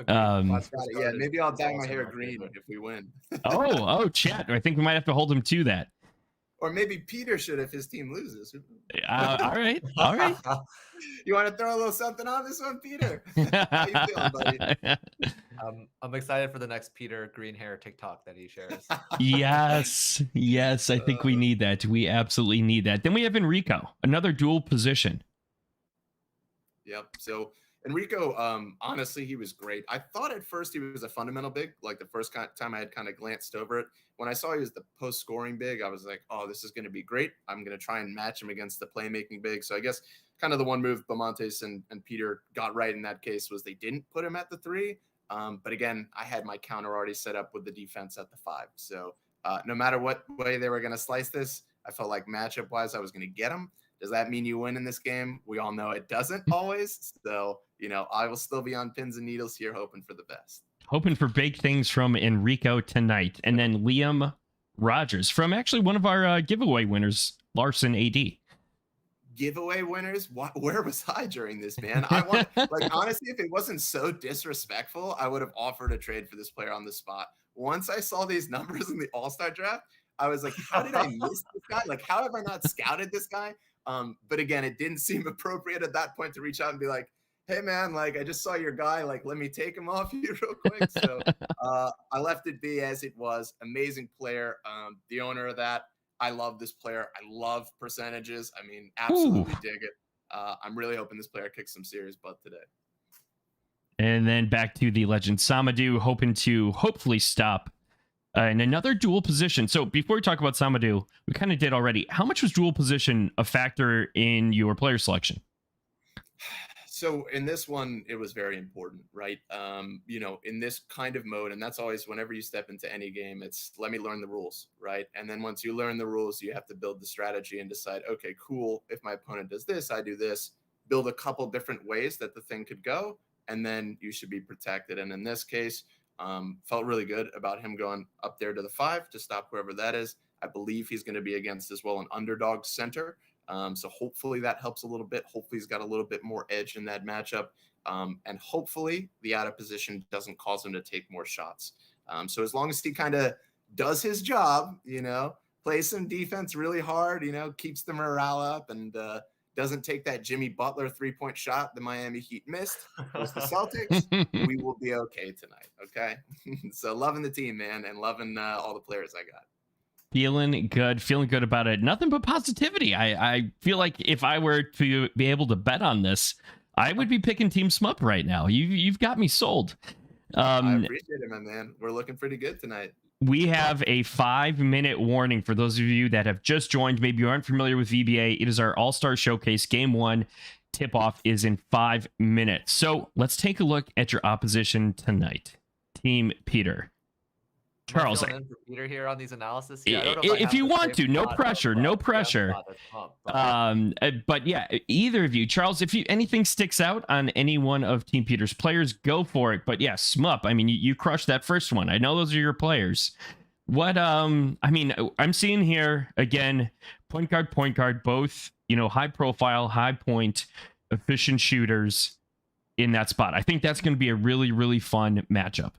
Um, Got it. Yeah, maybe I'll dye my hair green if we win. Chat. I think we might have to hold him to that. Or maybe Peter should if his team loses. All right. All right. You want to throw a little something on this one, Peter? How you feeling, buddy? I'm excited for the next Peter green hair TikTok that he shares. Yes. Yes. I think we need that. We absolutely need that. Then we have Enrico, another dual position. Yep. So Enrico, honestly, he was great. I thought at first he was a fundamental big, like the first time I had kind of glanced over it. When I saw he was the post-scoring big, I was like, oh, this is going to be great. I'm going to try and match him against the playmaking big. So I guess kind of the one move Bamontes and Peter got right in that case was they didn't put him at the 3. But again, I had my counter already set up with the defense at the 5. So no matter what way they were going to slice this, I felt like matchup-wise I was going to get him. Does that mean you win in this game? We all know it doesn't always. So, I will still be on pins and needles here, hoping for the best. Hoping for big things from Enrico tonight. And then Liam Rogers from actually one of our giveaway winners, Larson AD. Giveaway winners? Where was I during this, man? Honestly, if it wasn't so disrespectful, I would have offered a trade for this player on the spot. Once I saw these numbers in the All Star draft, I was like, how did I miss this guy? Like, how have I not scouted this guy? But again, it didn't seem appropriate at that point to reach out and be like, hey man, like I just saw your guy, like let me take him off you real quick. So I left it be as it was. Amazing player. The owner of that, I love this player. I love percentages. I mean, absolutely dig it. I'm really hoping this player kicks some serious butt today. And then back to the legend Samadou, hoping to hopefully stop in another dual position. So before we talk about Samadou, we kind of did already. How much was dual position a factor in your player selection? So in this one, it was very important, right? In this kind of mode, and that's always whenever you step into any game, it's let me learn the rules, right? And then once you learn the rules, you have to build the strategy and decide, okay, cool. If my opponent does this, I do this. Build a couple different ways that the thing could go, and then you should be protected. And in this case, felt really good about him going up there to the 5 to stop whoever that is. I believe he's going to be against as well an underdog center. So hopefully that helps a little bit. Hopefully he's got a little bit more edge in that matchup. And hopefully the out of position doesn't cause him to take more shots. So as long as he kind of does his job, plays some defense really hard, keeps the morale up and doesn't take that Jimmy Butler 3-point shot the Miami Heat missed versus the Celtics, we will be okay tonight. Okay. So loving the team, man, and loving all the players I got. Feeling good about it. Nothing but positivity. I feel like if I were to be able to bet on this, I would be picking Team Smup right now. You've got me sold. I appreciate it, my man. We're looking pretty good tonight. We have a 5-minute warning for those of you that have just joined. Maybe you aren't familiar with VBA. It is our All Star Showcase. Game 1 tip-off is in 5 minutes. So let's take a look at your opposition tonight. Team Peter. Charles, for Peter here on these analysis. If you want to, no pressure. But yeah, either of you, Charles, if anything sticks out on any one of Team Peter's players, go for it. But yeah, Smup, I mean, you crushed that first one. I know those are your players. What I'm seeing here again, point guard, both high profile, high point, efficient shooters in that spot. I think that's going to be a really, really fun matchup.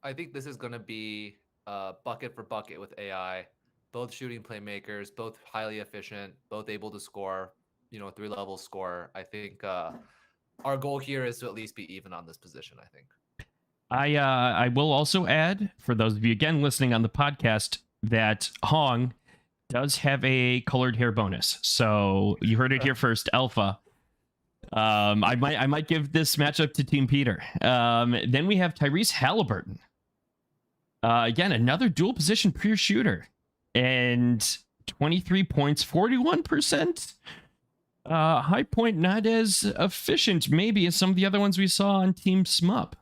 I think this is going to be bucket for bucket with AI. Both shooting playmakers, both highly efficient, both able to score, 3-level score. I think our goal here is to at least be even on this position, I think. I will also add, for those of you, again, listening on the podcast, that Hong does have a colored hair bonus. So you heard it here first, Alpha. I might give this matchup to Team Peter. Then we have Tyrese Halliburton. Again, another dual position pure shooter. And 23 points, 41%. High point, not as efficient, maybe, as some of the other ones we saw on Team Smup.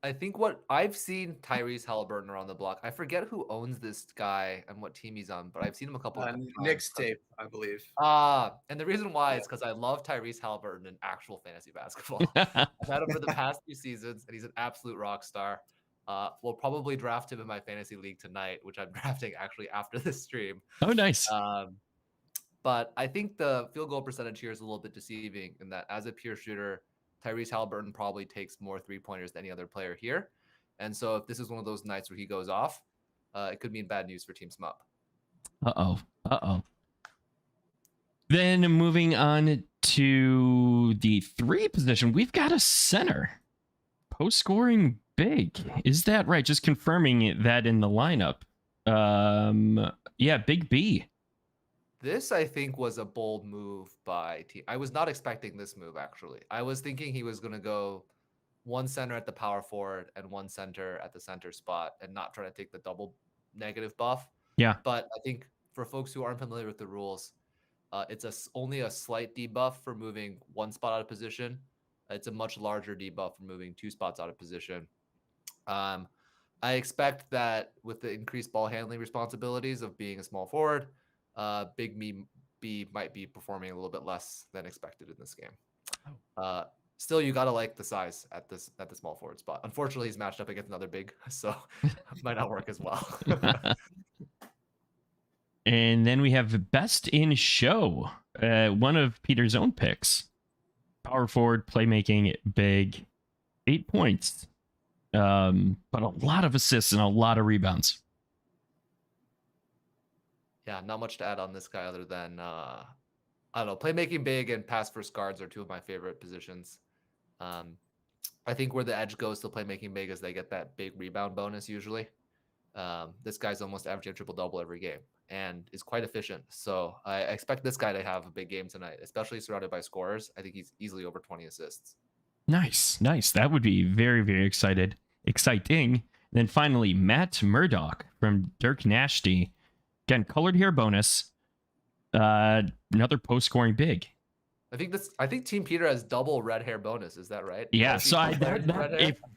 I think what I've seen Tyrese Halliburton around the block. I forget who owns this guy and what team he's on, but I've seen him a couple of times. Nick's tape, I believe. And the reason why is because I love Tyrese Halliburton in actual fantasy basketball. I've had him for the past 2 seasons, and he's an absolute rock star. We'll probably draft him in my fantasy league tonight, which I'm drafting actually after this stream. Oh, nice. But I think the field goal percentage here is a little bit deceiving in that as a pure shooter, Tyrese Halliburton probably takes more 3-pointers than any other player here. And so if this is one of those nights where he goes off, it could mean bad news for Team SMUP. Uh-oh. Then moving on to the 3 position, we've got a center. Post scoring big. Is that right? Just confirming that in the lineup. Yeah, Big B. This, I think, was a bold move by team. I was not expecting this move, actually. I was thinking he was going to go 1 center at the power forward and 1 center at the center spot and not try to take the double negative buff. Yeah. But I think for folks who aren't familiar with the rules, it's only a slight debuff for moving 1 spot out of position. It's a much larger debuff for moving 2 spots out of position. I expect that with the increased ball handling responsibilities of being a small forward, Big B might be performing a little bit less than expected in this game. Still, you gotta like the size at the small forward spot. Unfortunately, he's matched up against another big, so it might not work as well. And then we have best in show, one of Peter's own picks. Power forward, playmaking, big, 8 points, but a lot of assists and a lot of rebounds. Yeah, not much to add on this guy other than I don't know. Playmaking big and pass first guards are 2 of my favorite positions. I think where the edge goes to playmaking big is they get that big rebound bonus usually. This guy's almost averaging a triple-double every game and is quite efficient. So I expect this guy to have a big game tonight, especially surrounded by scorers. I think he's easily over 20 assists. Nice. That would be very, very exciting. And then finally, Matt Murdoch from Dirk Nashty. Again, colored hair bonus. Another post-scoring big. I think Team Peter has double red hair bonus. Is that right? Yeah. So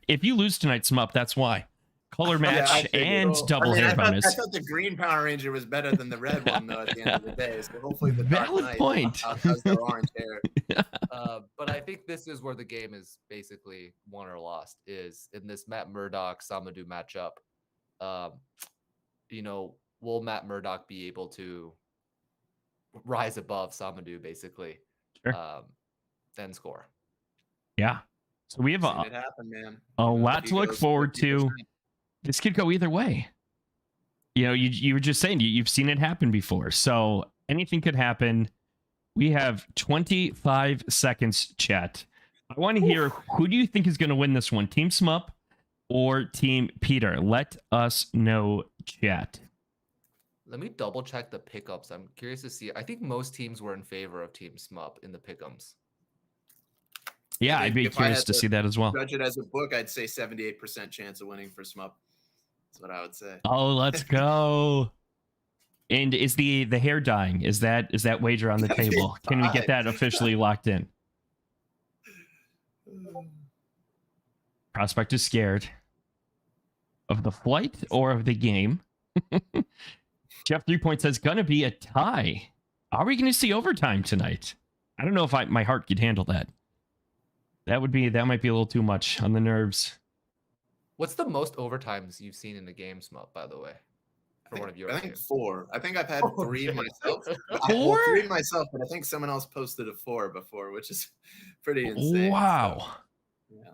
if you lose tonight, Smup, that's why. Color match and double hair bonus. I thought the green Power Ranger was better than the red one, though, at the end of the day. So hopefully the Valid Dark Knight point. has their orange hair. But I think this is where the game is basically won or lost, is in this Matt Murdoch Samadou matchup. Will Matt Murdoch be able to rise above Samadou basically? Sure. And score. Yeah. So we have It happen, man. a lot to look forward to. This could go either way. You were just saying you've seen it happen before. So anything could happen. We have 25 seconds, chat. I want to hear, who do you think is going to win this one? Team Smup or Team Peter? Let us know, chat. Let me double check the pickups. I'm curious to see. I think most teams were in favor of Team Smup in the pickums. Yeah, I'd be curious to see that as well. Judge it as a book, I'd say 78% chance of winning for Smup. That's what I would say. Oh, let's go. And is the hair dyeing, is that wager on the table? Can we get that officially locked in? Prospect is scared of the flight or of the game. Jeff 3 Point says gonna be a tie. Are we going to see overtime tonight? I don't know if my heart could handle that. That might be a little too much on the nerves. What's the most overtimes you've seen in a game, Smup, by the way? I think 4. I think I've had 3 myself. 4? 3 myself, but I think someone else posted a 4 before, which is pretty insane. Wow. So, yeah.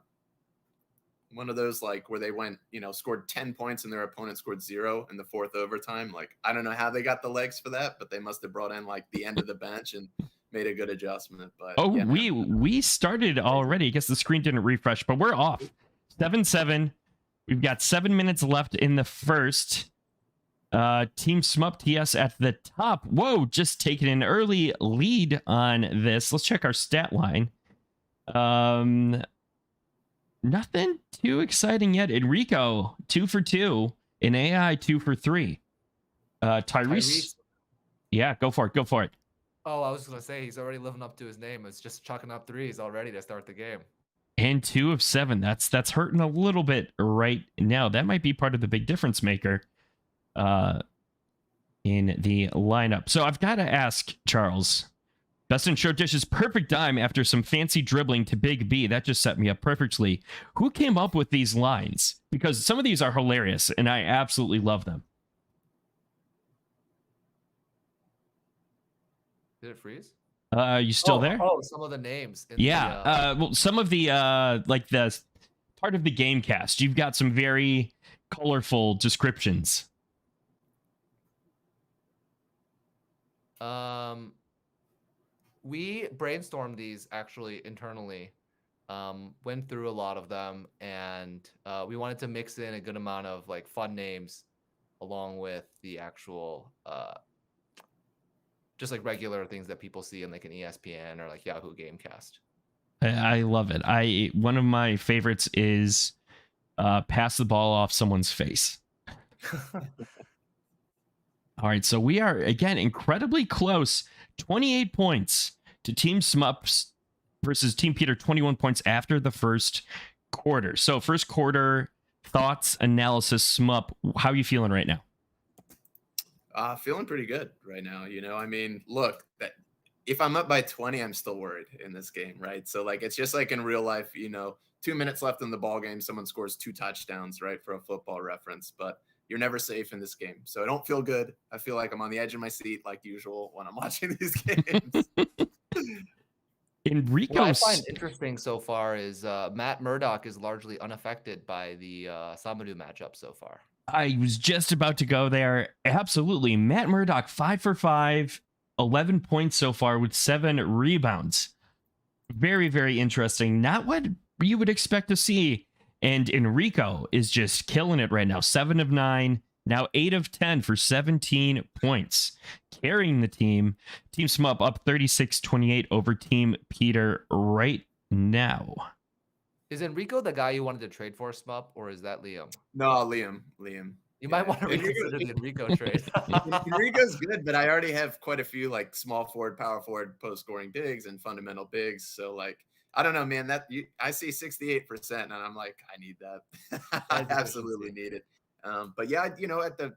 One of those where they went, scored 10 points and their opponent scored 0 in the 4th overtime. I don't know how they got the legs for that, but they must have brought in the end of the bench and made a good adjustment. But yeah, we started already. I guess the screen didn't refresh, but we're off. 7-7. We've got 7 minutes left in the first. Team Smup TS at the top. Whoa, just taking an early lead on this. Let's check our stat line. Nothing too exciting yet. Enrico, 2 for 2. In AI, 2 for 3. Tyrese. Yeah, go for it. Oh, I was going to say, he's already living up to his name. It's just chucking up threes already to start the game. And 2 of 7. That's hurting a little bit right now. That might be part of the big difference maker in the lineup. So I've got to ask, Charles, Best in Show Dish's perfect dime after some fancy dribbling to Big B. That just set me up perfectly. Who came up with these lines? Because some of these are hilarious, and I absolutely love them. Did it freeze? You still there? Oh, some of the names. In Yeah. The, Well, some of the like the part of the game cast, you've got some very colorful descriptions. We brainstormed these actually internally, went through a lot of them, and we wanted to mix in a good amount of like fun names along with the actual just like regular things that people see in like an ESPN or like Yahoo Gamecast. I love it. One of my favorites is pass the ball off someone's face. All right, so we are again incredibly close. 28 points to Team Smups versus Team Peter. 21 points after the first quarter. So first quarter thoughts, analysis. Smup, how are you feeling right now? Feeling pretty good right now. I mean, look, if I'm up by 20, I'm still worried in this game, right? So like, it's just like in real life, 2 minutes left in the ball game, someone scores 2 touchdowns, right? For a football reference, but you're never safe in this game. So I don't feel good. I feel like I'm on the edge of my seat like usual when I'm watching these games. Enrico, what I find interesting so far is Matt Murdock is largely unaffected by the Samadou matchup so far. I was just about to go there. Absolutely. Matt Murdock, 5 for 5, 11 points so far with 7 rebounds. Very, very interesting. Not what you would expect to see. And Enrico is just killing it right now. 7 of 9, now 8 of 10 for 17 points. Carrying the team. Team Smup up 36-28 over Team Peter right now. Is Enrico the guy you wanted to trade for, Smup, or is that Liam? No, Liam. You might want to reconsider the Enrico trade. Enrico's good, but I already have quite a few like small forward, power forward, post scoring bigs and fundamental bigs. So like, I don't know, man. I see 68%, and I'm like, I need that. I absolutely need it. But yeah, at the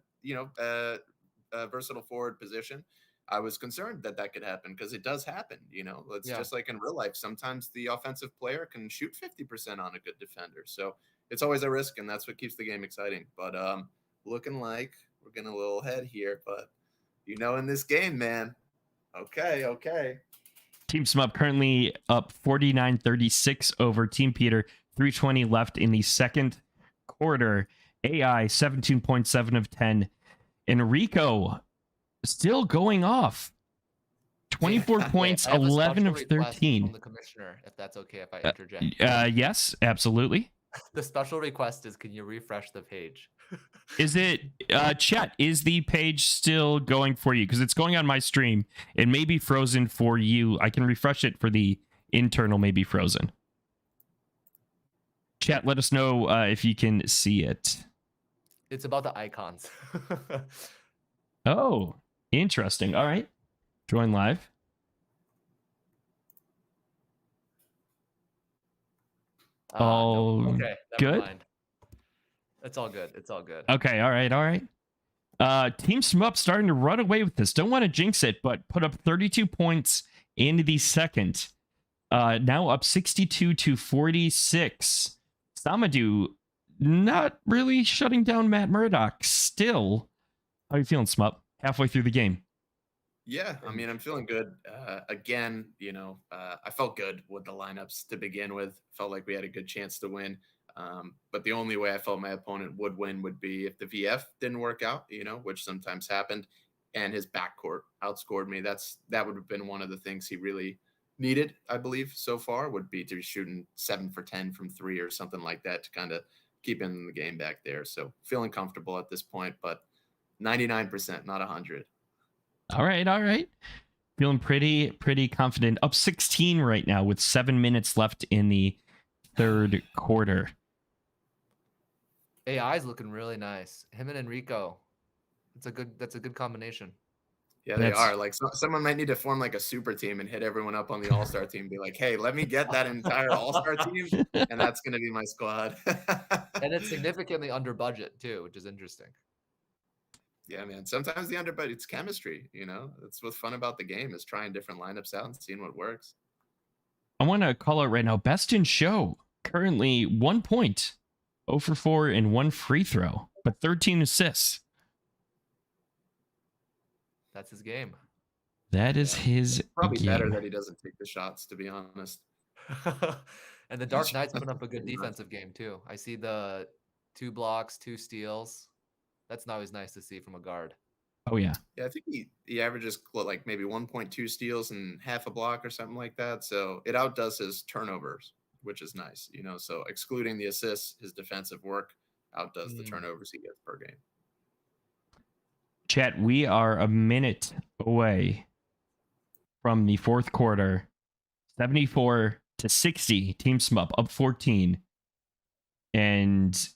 versatile forward position, I was concerned that could happen because it does happen. It's just like in real life. Sometimes the offensive player can shoot 50% on a good defender. So it's always a risk, and that's what keeps the game exciting. But looking like we're getting a little ahead here, but in this game, man. Okay. Team Smup currently up 49-36 over Team Peter. 3:20 left in the second quarter. AI 17.7 of 10. Enrico still going off. 24 points, 11 of 13. From the commissioner, if that's okay, if I interject. Yes, absolutely. The special request is, can you refresh the page? Is it chat? Is the page still going for you? Because it's going on my stream. It may be frozen for you. I can refresh it for the internal, maybe frozen. Chat, let us know if you can see it. It's about the icons. Oh, interesting. All right. Join live. Okay, good. mind. It's all good. Okay, all right. Team Smup starting to run away with this. Don't want to jinx it, but put up 32 points in the second. Now up 62-46. Samadou not really shutting down Matt Murdock still. How are you feeling, Smup? Halfway through the game. Yeah, I mean, I'm feeling good. Again, I felt good with the lineups to begin with. Felt like we had a good chance to win. But the only way I felt my opponent would win would be if the VF didn't work out, which sometimes happened, and his backcourt outscored me. That would have been one of the things he really needed, I believe, so far, would be to be shooting 7 for 10 from 3 or something like that to kind of keep in the game back there. So feeling comfortable at this point, but 99%, not 100. All right. Feeling pretty confident. Up 16 right now with 7 minutes left in the third quarter. AI's looking really nice. Him and Enrico. That's a good combination. Yeah, they are. Like someone might need to form like a super team and hit everyone up on the All Star team. Be like, hey, let me get that entire All Star team, and that's gonna be my squad. And it's significantly under budget too, which is interesting. Yeah, man. Sometimes the under budget, it's chemistry. That's what's fun about the game is trying different lineups out and seeing what works. I want to call out right now. Best in show currently 1 point, 0 for 4 and 1 free throw, but 13 assists. That's his game. That is his Probably better game. that he doesn't take the shots, to be honest. And the Dark Knight's putting up a good defensive game too. I see the 2 blocks, 2 steals. That's always nice to see from a guard. Oh yeah. Yeah, I think he averages like maybe 1.2 steals and half a block or something like that. So it outdoes his turnovers, which is nice, you know. So excluding the assists, his defensive work outdoes the turnovers he gets per game. Chat, we are a minute away from the fourth quarter. 74-60. Team Smup up 14. And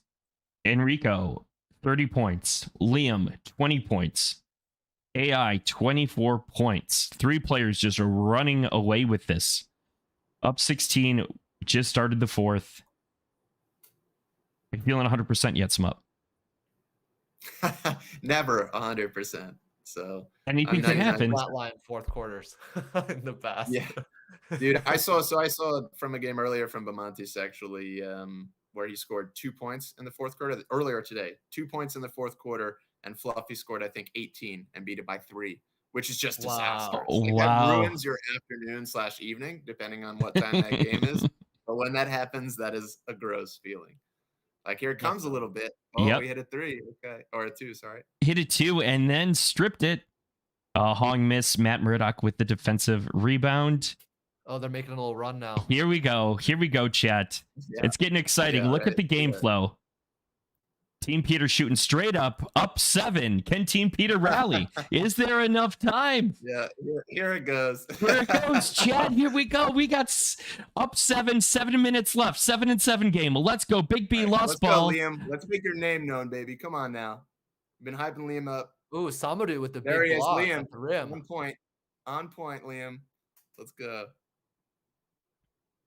Enrico, 30 points. Liam, 20 points. AI, 24 points. 3 players just running away with this. Up 16. Just started the fourth. Are you feeling 100% yet, Smup? Never 100%. So anything can happen. Flatline fourth quarters in the past. Yeah, dude. I saw from a game earlier from Bamontes actually, where he scored 2 points in the fourth quarter earlier today. 2 points in the fourth quarter, and Fluffy scored I think 18 and beat it by 3, which is just disastrous. Like, that ruins your afternoon/evening, depending on what time that game is. But when that happens, that is a gross feeling. Like, here it comes a little bit. Oh, we hit a 3. Okay. Or a 2, sorry. Hit a 2 and then stripped it. Hong miss. Matt Murdoch with the defensive rebound. Oh, they're making a little run now. Here we go, chat. Yeah. It's getting exciting. Look at the game flow. Team Peter shooting straight up 7. Can Team Peter rally? Is there enough time? Yeah, here it goes. Here it goes, chat. Here we go. We got up 7 minutes left. 7-7 game. Well, let's go. Big B lost ball. Go, Liam. Let's make your name known, baby. Come on now. Been hyping Liam up. Ooh, Samaru with the there big block. Liam. On point, Liam. Let's go.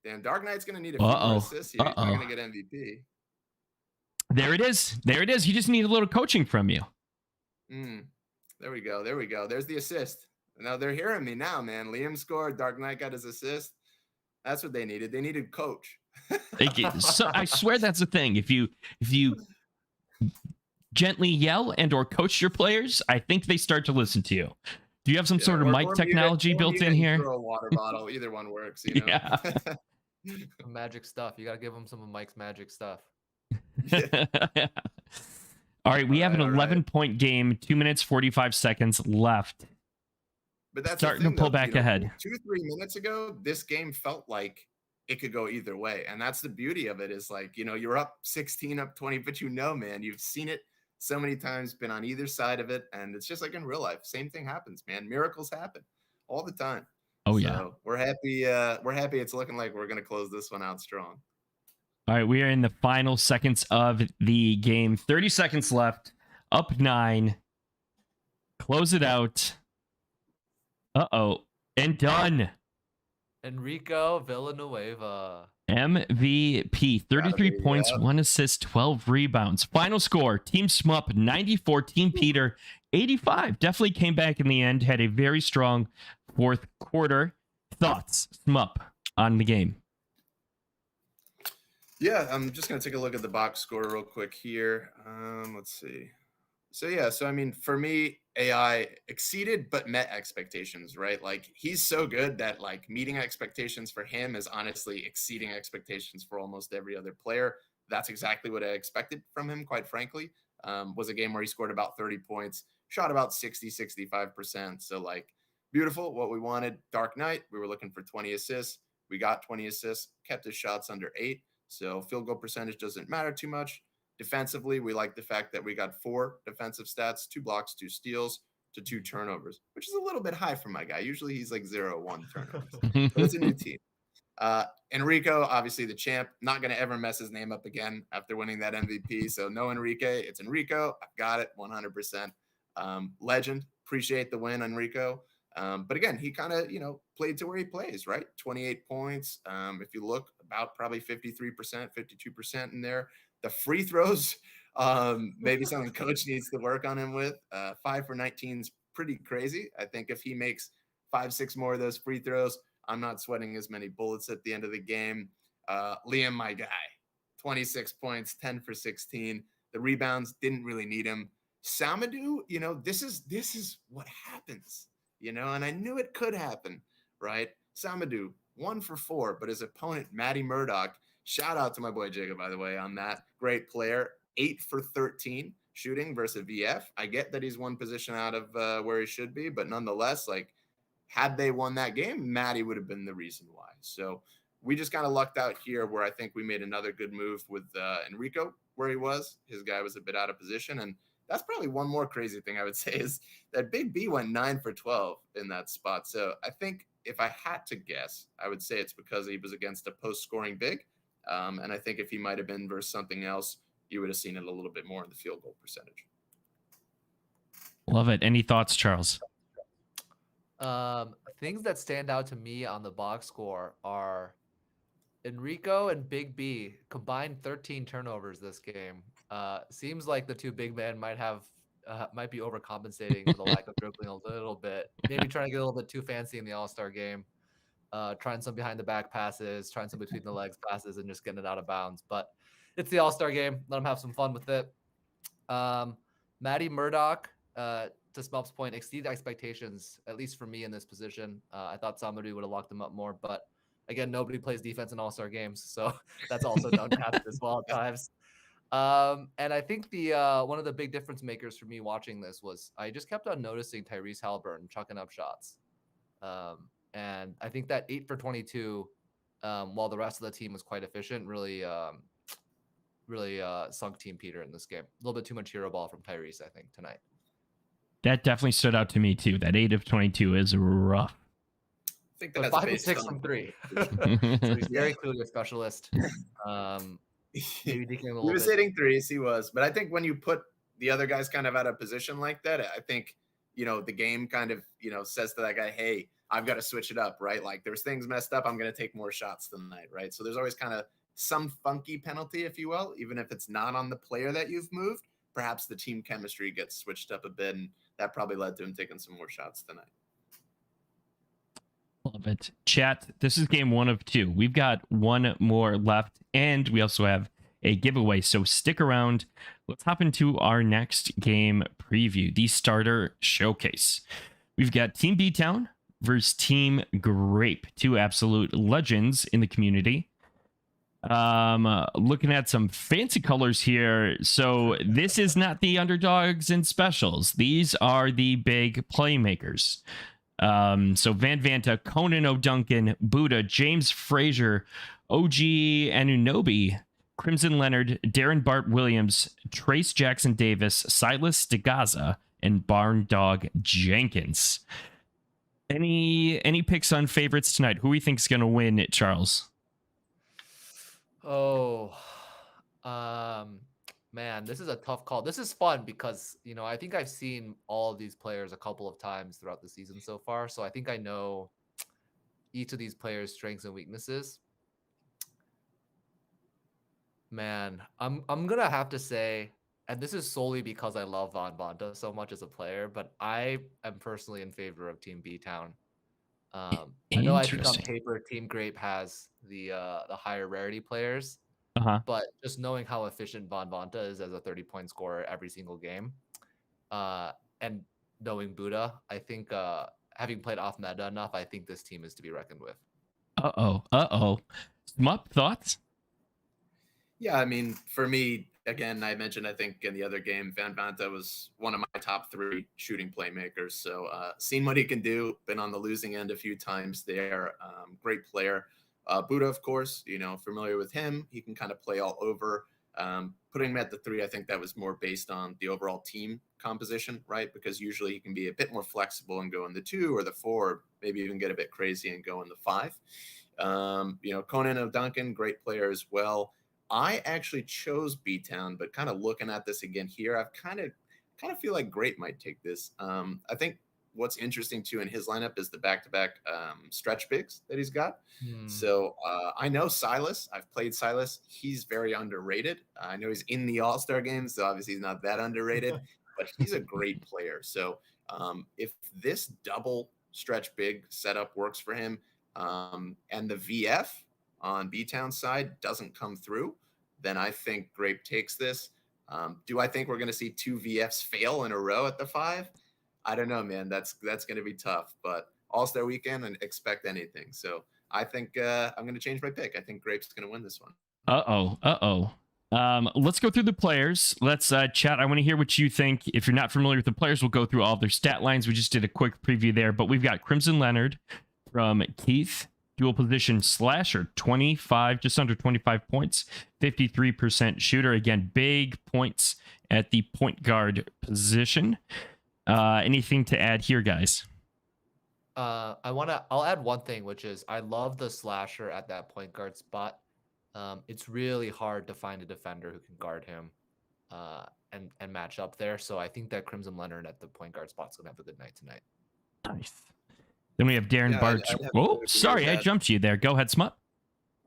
Damn, Dark Knight's gonna need a few more assists here. He's not gonna get MVP. There it is. You just need a little coaching from you. There we go. There's the assist. Now they're hearing me now, man. Liam scored. Dark Knight got his assist. That's what they needed. They needed coach. So I swear that's the thing. If you gently yell and/or coach your players, I think they start to listen to you. Do you have some sort of mic technology built in here? Throw a water bottle. Either one works. You know? Yeah. Magic stuff. You gotta give them some of Mike's magic stuff. All right, we have an 11-point game, 2 minutes 45 seconds left. But that's starting to pull back ahead. 2-3 minutes ago, this game felt like it could go either way, and that's the beauty of it. Is like, you're up 16, up 20, but man, you've seen it so many times, been on either side of it, and it's just like in real life. Same thing happens, man. Miracles happen all the time. Oh yeah. So we're happy. We're happy. It's looking like we're gonna close this one out strong. All right, we are in the final seconds of the game. 30 seconds left. Up 9. Close it out. And done. Enrico Villanueva. MVP. 33 points, 1 assist, 12 rebounds. Final score, Team Smup 94, Team Peter 85. Definitely came back in the end. Had a very strong fourth quarter. Thoughts, Smup, on the game? Yeah, I'm just going to take a look at the box score real quick here. Let's see. So I mean, for me, AI exceeded but met expectations, right? Like, he's so good that like meeting expectations for him is honestly exceeding expectations for almost every other player. That's exactly what I expected from him, quite frankly. Was a game where he scored about 30 points, shot about 65%. So like, beautiful, what we wanted. Dark Knight, we were looking for 20 assists. We got 20 assists, kept his shots under 8. So field goal percentage doesn't matter too much. Defensively, we like the fact that we got 4 defensive stats, 2 blocks, 2 steals to 2 turnovers, which is a little bit high for my guy. Usually he's like 0-1 turnovers, but it's a new team. Enrico, obviously the champ, not going to ever mess his name up again after winning that MVP. So no Enrique, it's Enrico. I've got it 100%. Legend, appreciate the win, Enrico. But again, he kind of, played to where he plays, right? 28 points. If you look, about probably 53%, 52% in there. The free throws, maybe something coach needs to work on him with. 5 for 19 is pretty crazy. I think if he makes 5-6 more of those free throws, I'm not sweating as many bullets at the end of the game. Liam, my guy, 26 points, 10 for 16. The rebounds, didn't really need him. Samadou, this is what happens and I knew it could happen, right? Samadou, 1 for 4, but his opponent, Matty Murdoch, shout out to my boy Jacob, by the way, on that. Great player, 8 for 13 shooting versus VF. I get that he's one position out of where he should be, but nonetheless, like, had they won that game, Matty would have been the reason why. So we just kind of lucked out here where I think we made another good move with Enrico where he was. His guy was a bit out of position. And that's probably one more crazy thing I would say is that Big B went 9 for 12 in that spot. So I think if I had to guess, I would say it's because he was against a post-scoring big. And I think if he might have been versus something else, you would have seen it a little bit more in the field goal percentage. Love it. Any thoughts, Charles? Things that stand out to me on the box score are Enrico and Big B combined 13 turnovers this game. Seems like the two big men might be overcompensating for the lack of dribbling a little bit. Maybe trying to get a little bit too fancy in the All-Star game. Trying some behind the back passes, trying some between the legs passes, and just getting it out of bounds. But it's the All-Star game. Let them have some fun with it. Matty Murdoch, to Smelp's point, exceeded expectations, at least for me in this position. I thought Samadou would have locked them up more, but again, nobody plays defense in All-Star games, so that's also downcast as well at times. And I think the one of the big difference makers for me watching this was I just kept on noticing Tyrese Halliburton chucking up shots. And I think that 8 for 22, while the rest of the team was quite efficient, really sunk Team Peter in this game. A little bit too much hero ball from Tyrese, I think, tonight. That definitely stood out to me too. That 8 of 22 is rough. I think that's 5 of 6 from 3. So he's very clearly a specialist. Maybe he was hitting threes, he was. But I think when you put the other guys kind of out of position like that, I think, the game kind of, says to that guy, hey, I've got to switch it up, right? Like there's things messed up. I'm going to take more shots tonight, right? So there's always kind of some funky penalty, if you will, even if it's not on the player that you've moved. Perhaps the team chemistry gets switched up a bit, and that probably led to him taking some more shots tonight. Love it. Chat, this is game 1 of 2. We've got one more left, and we also have a giveaway, so stick around. Let's hop into our next game preview, the starter showcase. We've got Team B-Town versus Team Grape, two absolute legends in the community. Looking at some fancy colors here. So this is not the underdogs and specials. These are the big playmakers. So Van Vanta, Conan O'Duncan, Buddha, James Frazier, OG Anunoby, Crimson Leonard, Darren Bart Williams, Trace Jackson Davis, Silas DeGaza, and Barn Dog Jenkins. Any picks on favorites tonight? Who we think is going to win it, Charles? Oh, man, this is a tough call. This is fun because, I think I've seen all of these players a couple of times throughout the season so far. So I think I know each of these players' strengths and weaknesses. Man, I'm going to have to say, and this is solely because I love Van Vanta so much as a player, but I am personally in favor of Team B-Town. I know I think on paper Team Grape has the higher rarity players, but just knowing how efficient Van Vanta is as a 30-point scorer every single game, and knowing Buddha, I think having played off meta enough, I think this team is to be reckoned with. Smup, thoughts? Yeah, I mean, for me, again, I mentioned, I think in the other game, Van Vanta was one of my top 3 shooting playmakers. So seen what he can do, been on the losing end a few times there. Great player. Buddha, of course, familiar with him. He can kind of play all over. Putting him at the 3, I think that was more based on the overall team composition, right? Because usually you can be a bit more flexible and go in the 2 or the 4, or maybe even get a bit crazy and go in the 5. Conan O'Duncan, great player as well. I actually chose B-Town, but kind of looking at this again here, I've kind of feel like Grape might take this. I think what's interesting too in his lineup is the back-to-back stretch bigs that he's got. So I know Silas. I've played Silas. He's very underrated. I know he's in the All-Star game, so obviously he's not that underrated, but he's a great player. So if this double stretch big setup works for him, and the VF on B-Town side doesn't come through, then I think Grape takes this. Do I think we're going to see 2 VFs fail in a row at the 5? I don't know, man. That's going to be tough. But All Star Weekend, and expect anything. So I think I'm going to change my pick. I think Grape's going to win this one. Let's go through the players. Let's chat. I want to hear what you think. If you're not familiar with the players, we'll go through all of their stat lines. We just did a quick preview there, but we've got Crimson Leonard from Keith, dual position slasher, 25, just under 25 points, 53% shooter. Again, big points at the point guard position. Anything to add here, guys? I'll add one thing, which is I love the slasher at that point guard spot. It's really hard to find a defender who can guard him and match up there. So I think that Crimson Leonard at the point guard spot's gonna have a good night tonight. Nice. Then we have Darren Bart. Oh, sorry, I jumped you there. Go ahead, Smut.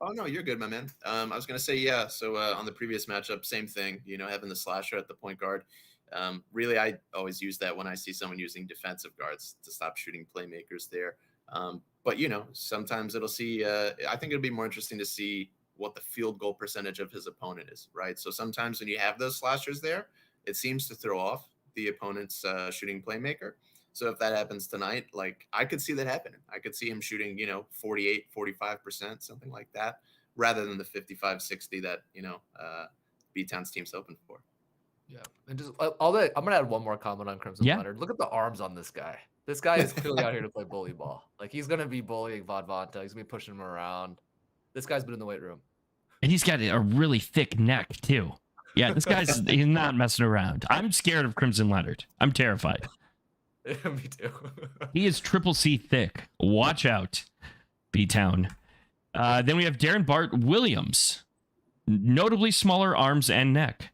Oh no, you're good, my man. I was gonna say, yeah. So on the previous matchup, same thing. Having the slasher at the point guard. Really, I always use that when I see someone using defensive guards to stop shooting playmakers there. But sometimes it'll see. I think it'll be more interesting to see what the field goal percentage of his opponent is, right? So sometimes when you have those slashers there, it seems to throw off the opponent's shooting playmaker. So if that happens tonight, like I could see that happening. I could see him shooting, 48, 45%, something like that, rather than the 55, 60 that, B-Town's team's hoping for. Yeah. And just I'm going to add one more comment on Crimson Leonard. Look at the arms on this guy. This guy is clearly out here to play bully ball. Like he's going to be bullying Vodvanta. He's going to be pushing him around. This guy's been in the weight room. And he's got a really thick neck, too. Yeah, this guy's he's not messing around. I'm scared of Crimson Leonard. I'm terrified. Me too. He is triple C thick. Watch out, B-Town. Then we have Darren Bart Williams. Notably smaller arms and neck.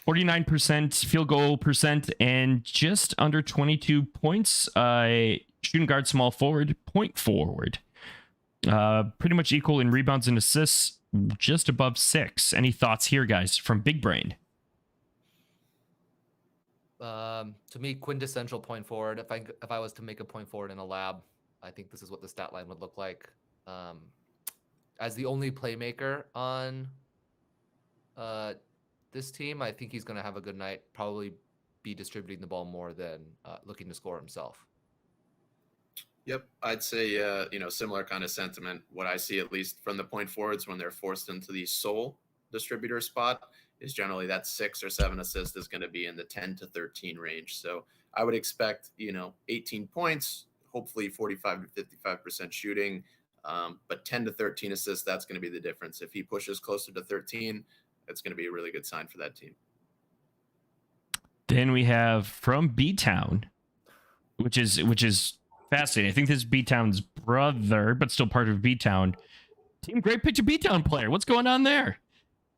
49% field goal percent and just under 22 points. Shooting guard, small forward, point forward. Pretty much equal in rebounds and assists, just above 6. Any thoughts here, guys, from Big Brain? To me, quintessential point forward. If I was to make a point forward in a lab, I think this is what the stat line would look like. As the only playmaker on this team, I think he's going to have a good night. Probably be distributing the ball more than looking to score himself. Yep, I'd say similar kind of sentiment. What I see, at least from the point forwards, when they're forced into the sole distributor spot, is generally that 6 or 7 assist is going to be in the 10 to 13 range. So I would expect 18 points, hopefully 45 to 55% shooting, but 10 to 13 assists. That's going to be the difference. If he pushes closer to 13, that's going to be a really good sign for that team. Then we have from B-Town, which is fascinating. I think this is B-Town's brother, but still part of B-Town. Team Great picked a B-Town player. What's going on there?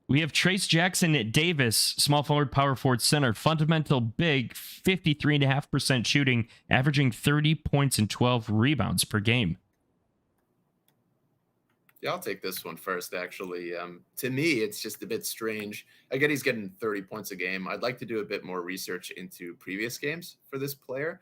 We have Trace Jackson Davis, small forward, power forward, center, fundamental big, 53.5% shooting, averaging 30 points and 12 rebounds per game. Yeah, I'll take this one first, actually. To me, it's just a bit strange. I get he's getting 30 points a game. I'd like to do a bit more research into previous games for this player.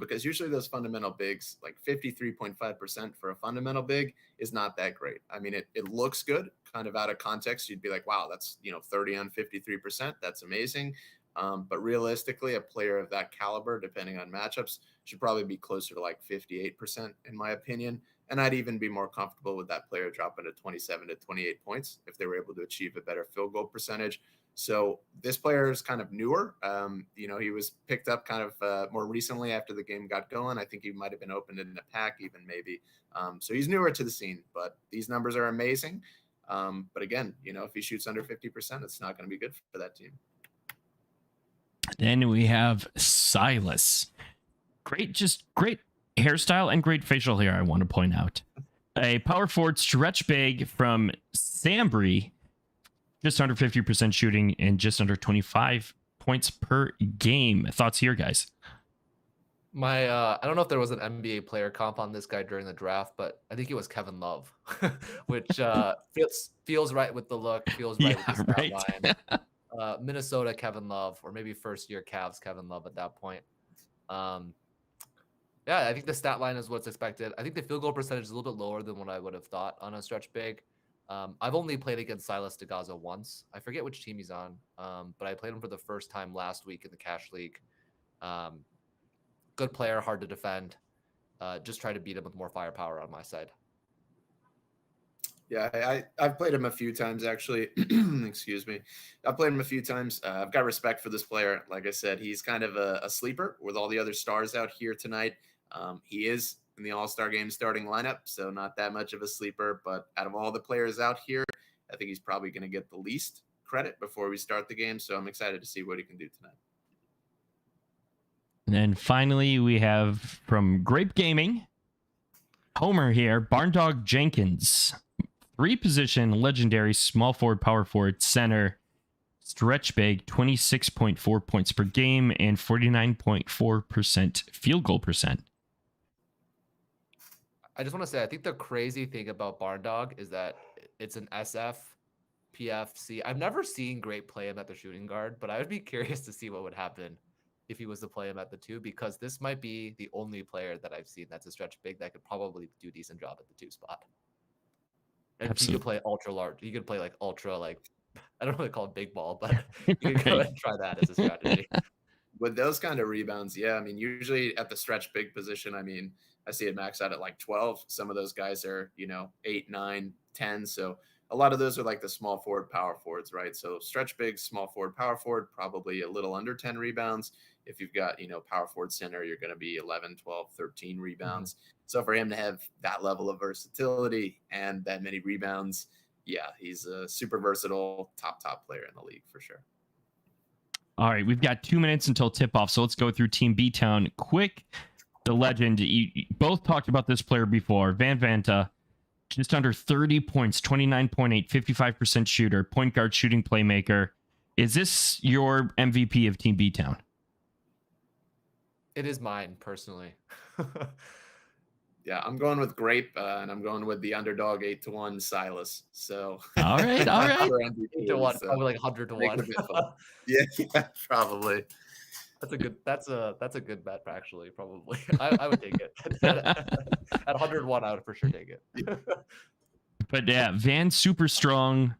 Because usually those fundamental bigs, like 53.5% for a fundamental big, is not that great. I mean, it looks good, kind of out of context. You'd be like, wow, that's 30 on 53%. That's amazing. But realistically, a player of that caliber, depending on matchups, should probably be closer to like 58%, in my opinion. And I'd even be more comfortable with that player dropping to 27 to 28 points if they were able to achieve a better field goal percentage. So this player is kind of newer. He was picked up kind of more recently after the game got going. I think he might have been opened in a pack even maybe. So he's newer to the scene, but these numbers are amazing. But again, if he shoots under 50%, it's not going to be good for that team. Then we have Silas. Great hairstyle and great facial hair, I want to point out. A power forward stretch big from Sambry. Just under 50% shooting and just under 25 points per game. Thoughts here, guys? I don't know if there was an NBA player comp on this guy during the draft, but I think it was Kevin Love, which feels right with the look, feels right with the stat line. Minnesota Kevin Love, or maybe first year Cavs Kevin Love at that point. I think the stat line is what's expected. I think the field goal percentage is a little bit lower than what I would have thought on a stretch big. I've only played against Silas DeGaza once. I forget which team he's on, but I played him for the first time last week in the Cash League. Good player, hard to defend. Just try to beat him with more firepower on my side. Yeah, I've played him a few times actually. Excuse me. I've played him a few times. I've got respect for this player. Like I said, he's kind of a sleeper with all the other stars out here tonight. He is in the All-Star game starting lineup, so not that much of a sleeper. But out of all the players out here, I think he's probably going to get the least credit before we start the game. So I'm excited to see what he can do tonight. And then finally, we have from Grape Gaming, Homer here, Barndog Jenkins. 3-position legendary small forward, power forward, center, stretch big, 26.4 points per game, and 49.4% field goal percent. I just want to say, I think the crazy thing about Barn Dog is that it's an SF, PFC. I've never seen Great play him at the shooting guard, but I would be curious to see what would happen if he was to play him at the 2, because this might be the only player that I've seen that's a stretch big that could probably do a decent job at the 2 spot. And he could play ultra large. He could play like ultra, like, I don't know what to call it, big ball, but you could go ahead and try that as a strategy. With those kind of rebounds, yeah. I mean, usually at the stretch big position, I mean, I see it max out at like 12. Some of those guys are, 8, 9, 10. So a lot of those are like the small forward, power forwards, right? So stretch big, small forward, power forward, probably a little under 10 rebounds. If you've got, power forward center, you're going to be 11, 12, 13 rebounds. Mm-hmm. So for him to have that level of versatility and that many rebounds, yeah, he's a super versatile top player in the league for sure. All right, we've got 2 minutes until tip-off, so let's go through Team B-Town quick. The legend, you both talked about this player before, Van Vanta, just under 30 points, 29.8, 55% shooter, point guard, shooting playmaker. Is this your MVP of Team B-Town? It is mine, personally. Yeah, I'm going with Grape, and I'm going with the underdog 8-1 Silas. So all right. 8-1, probably like 100-1. Yeah, probably. That's a good bet, actually. Probably, I would take it at 101. I would for sure take it. But yeah, Van super strong.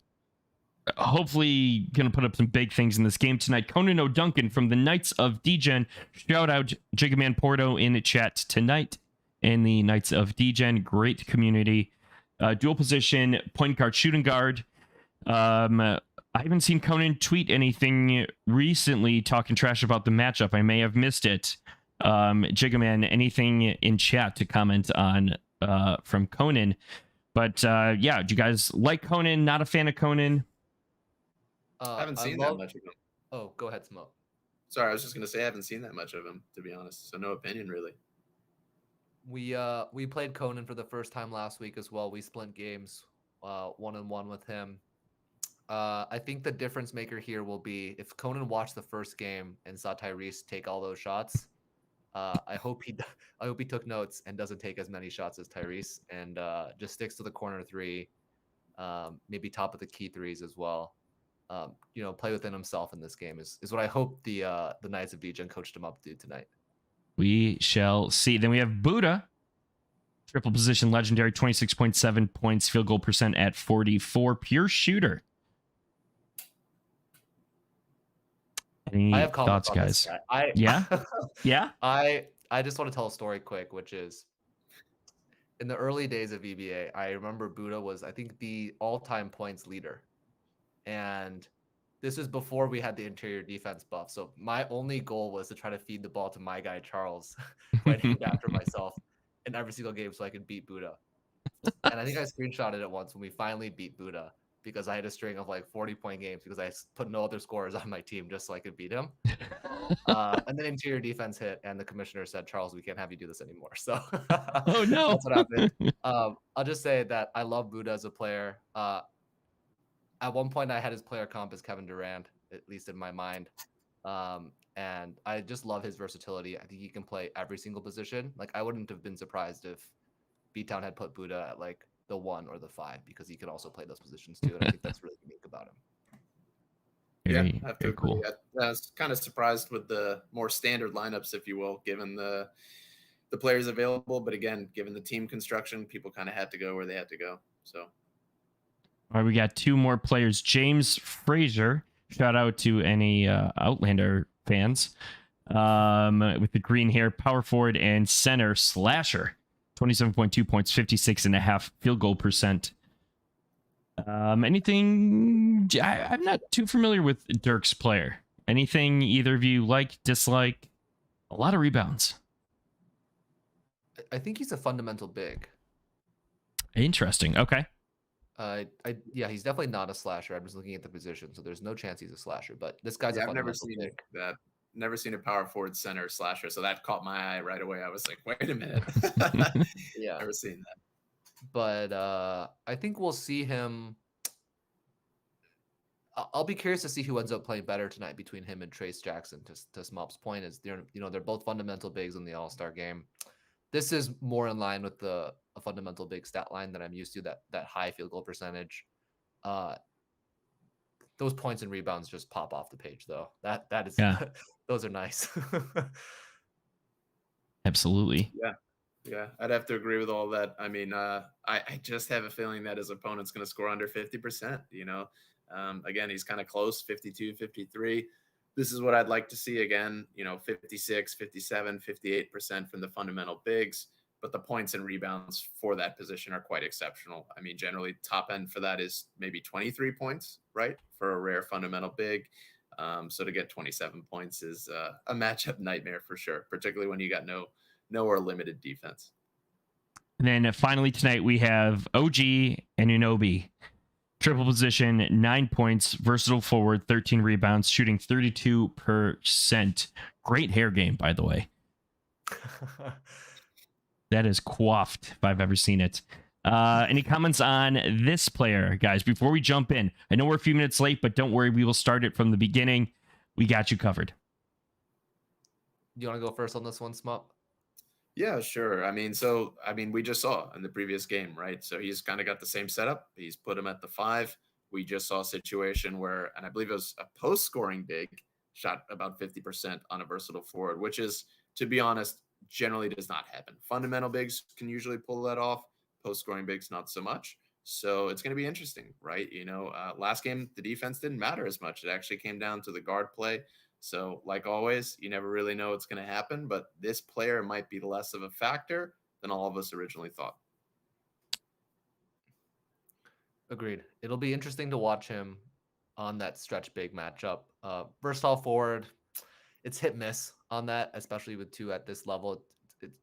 Hopefully gonna put up some big things in this game tonight. Conan O'Duncan from the Knights of Degen. Shout out Jigaman Porto in the chat tonight. And the Knights of Degen, great community. Dual position, point guard, shooting guard. I haven't seen Conan tweet anything recently talking trash about the matchup. I may have missed it. Jigaman, anything in chat to comment on from Conan? But yeah, do you guys like Conan? Not a fan of Conan? I haven't seen that much of him. Oh, go ahead, Smoke. Sorry, I was just going to say I haven't seen that much of him, to be honest. So no opinion, really. We played Conan for the first time last week as well. We split games 1-1 with him. I think the difference maker here will be if Conan watched the first game and saw Tyrese take all those shots. I hope he took notes and doesn't take as many shots as Tyrese and just sticks to the corner 3, maybe top of the key 3s as well. Play within himself in this game is what I hope the Knights of Degen coached him up to do tonight. We shall see. Then we have Buddha, triple position legendary, 26.7 points, field goal percent at 44, pure shooter. Any I have thoughts, guys? Yeah. I just want to tell a story quick, which is in the early days of VBA, I remember Buddha was, I think, the all-time points leader. And this was before we had the interior defense buff. So my only goal was to try to feed the ball to my guy, Charles, who I named after myself in every single game so I could beat Buddha. And I think I screenshotted it once when we finally beat Buddha because I had a string of like 40-point games because I put no other scorers on my team just so I could beat him. And then interior defense hit and the commissioner said, Charles, we can't have you do this anymore. So oh no, that's what happened. I'll just say that I love Buddha as a player. At one point, I had his player comp as Kevin Durant, at least in my mind. And I just love his versatility. I think he can play every single position. Like, I wouldn't have been surprised if B-Town had put Buddha at, like, the 1 or the 5, because he could also play those positions, too. And I think that's really unique about him. I have to agree. Cool. I was kind of surprised with the more standard lineups, if you will, given the players available. But again, given the team construction, people kind of had to go where they had to go. So. All right, we got two more players. James Frazier. Shout out to any Outlander fans. With the green hair, power forward and center slasher. 27.2 points, 56.5 field goal percent. Anything? I'm not too familiar with Dirk's player. Anything either of you like, dislike? A lot of rebounds. I think he's a fundamental big. Interesting. Okay. Yeah, he's definitely not a slasher. I'm just looking at the position, so there's no chance he's a slasher. But this guy's a I've never fundamental seen big. that. Never seen a power forward center slasher, so that caught my eye right away. I was like, wait a minute. Yeah, never seen that. But I think we'll see him. I'll be curious to see who ends up playing better tonight between him and Trace Jackson. To Smop's point, is they're both fundamental bigs in the All-Star game. This is more in line with a fundamental big stat line that I'm used to. That high field goal percentage. Those points and rebounds just pop off the page, though. That is those are nice. Absolutely. Yeah, I'd have to agree with all that. I mean, I just have a feeling that his opponent's going to score under 50%. Again, he's kind of close, 52, 53. This is what I'd like to see again, 56, 57, 58% from the fundamental bigs. But the points and rebounds for that position are quite exceptional. I mean, generally top end for that is maybe 23 points, right? For a rare fundamental big. So to get 27 points is a matchup nightmare for sure, particularly when you got no or limited defense. And then finally tonight we have OG and Unobi. Triple position, 9 points, versatile forward, 13 rebounds, shooting 32%. Great hair game, by the way. That is coiffed if I've ever seen it. Any comments on this player, guys, before we jump in? I know we're a few minutes late, but don't worry. We will start it from the beginning. We got you covered. You want to go first on this one, Smop? Yeah, sure. I mean, we just saw in the previous game, right? So he's kind of got the same setup. He's put him at the 5. We just saw a situation where, and I believe it was a post-scoring big, shot about 50% on a versatile forward, which is, to be honest, generally does not happen. Fundamental bigs can usually pull that off. Post-scoring bigs, not so much. So it's going to be interesting, right? Last game, the defense didn't matter as much. It actually came down to the guard play. So like always, you never really know what's going to happen, but this player might be less of a factor than all of us originally thought. Agreed. It'll be interesting to watch him on that stretch big matchup. Versatile forward, it's hit miss on that, especially with 2 at this level.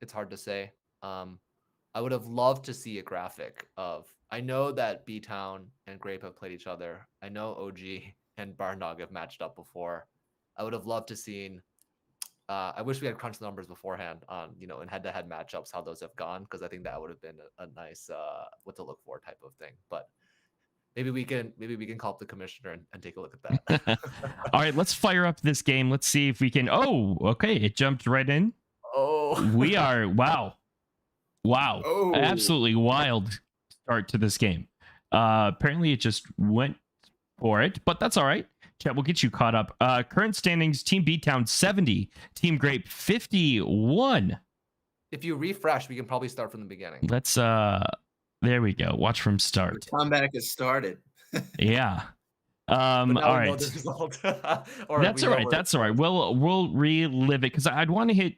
It's hard to say. I would have loved to see a graphic of, I know that B-Town and Grape have played each other. I know OG and Barndog have matched up before. I would have loved to seen. I wish we had crunched the numbers beforehand on, in head-to-head matchups, how those have gone, because I think that would have been a nice what to look for type of thing. But maybe we can call up the commissioner and take a look at that. All right, let's fire up this game. Let's see if we can. Oh, okay, it jumped right in. Oh, we are wow, Oh. Absolutely wild start to this game. Apparently, it just went for it, but that's all right. Chat, we'll get you caught up. Current standings: Team B-Town 70, Team Grape 51. If you refresh, we can probably start from the beginning. Let's there we go. Watch from start. The comeback has started. Yeah. But now all we know right. the result. That's all right. That's all right. We'll relive it because I'd want to hit,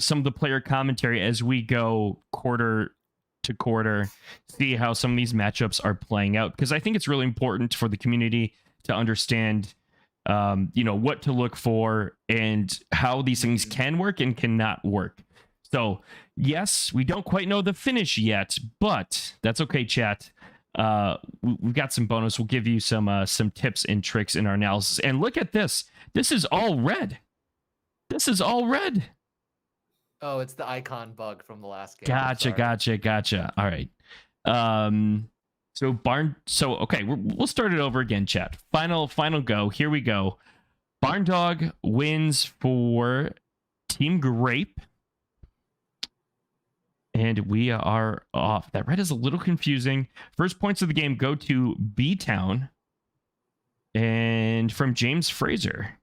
some of the player commentary as we go quarter to quarter, see how some of these matchups are playing out, because I think it's really important for the community to understand, what to look for and how these things can work and cannot work. So, yes, we don't quite know the finish yet, but that's okay, chat. We've got some bonus. We'll give you some tips and tricks in our analysis. And look at this. This is all red. This is all red. Oh, it's the icon bug from the last game. Gotcha. All right. Okay, we'll start it over again, chat. Final go. Here we go. Barndog wins for Team Grape. And we are off. That red is a little confusing. First points of the game go to B-Town. And from James Fraser.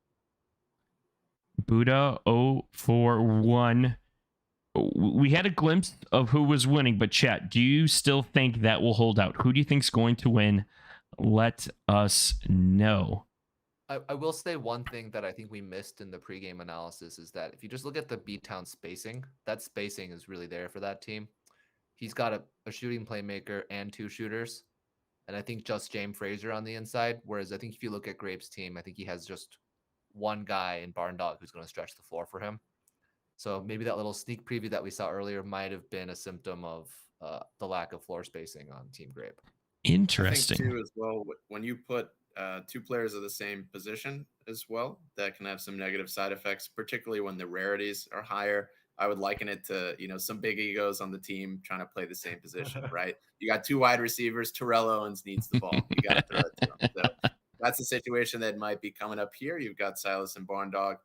Buddha 041 we had a glimpse of who was winning, but chat, do you still think that will hold out? Who do you think's going to win? Let us know. I will say one thing that I think we missed in the pregame analysis is that if you just look at the B-Town spacing, that spacing is really there for that team. He's got a shooting playmaker and 2 shooters, and I think just James Frazier on the inside. Whereas I think if you look at Grape's team, I think he has just one guy in Barn Dog who's going to stretch the floor for him. So maybe that little sneak preview that we saw earlier might have been a symptom of the lack of floor spacing on Team Grape. Interesting. I think too, as well, when you put 2 players of the same position as well, that can have some negative side effects, particularly when the rarities are higher. I would liken it to, some big egos on the team trying to play the same position, right? You got 2 wide receivers, Terrell Owens needs the ball. You got to throw it to him. So that's the situation that might be coming up here. You've got Silas and Barn Dog,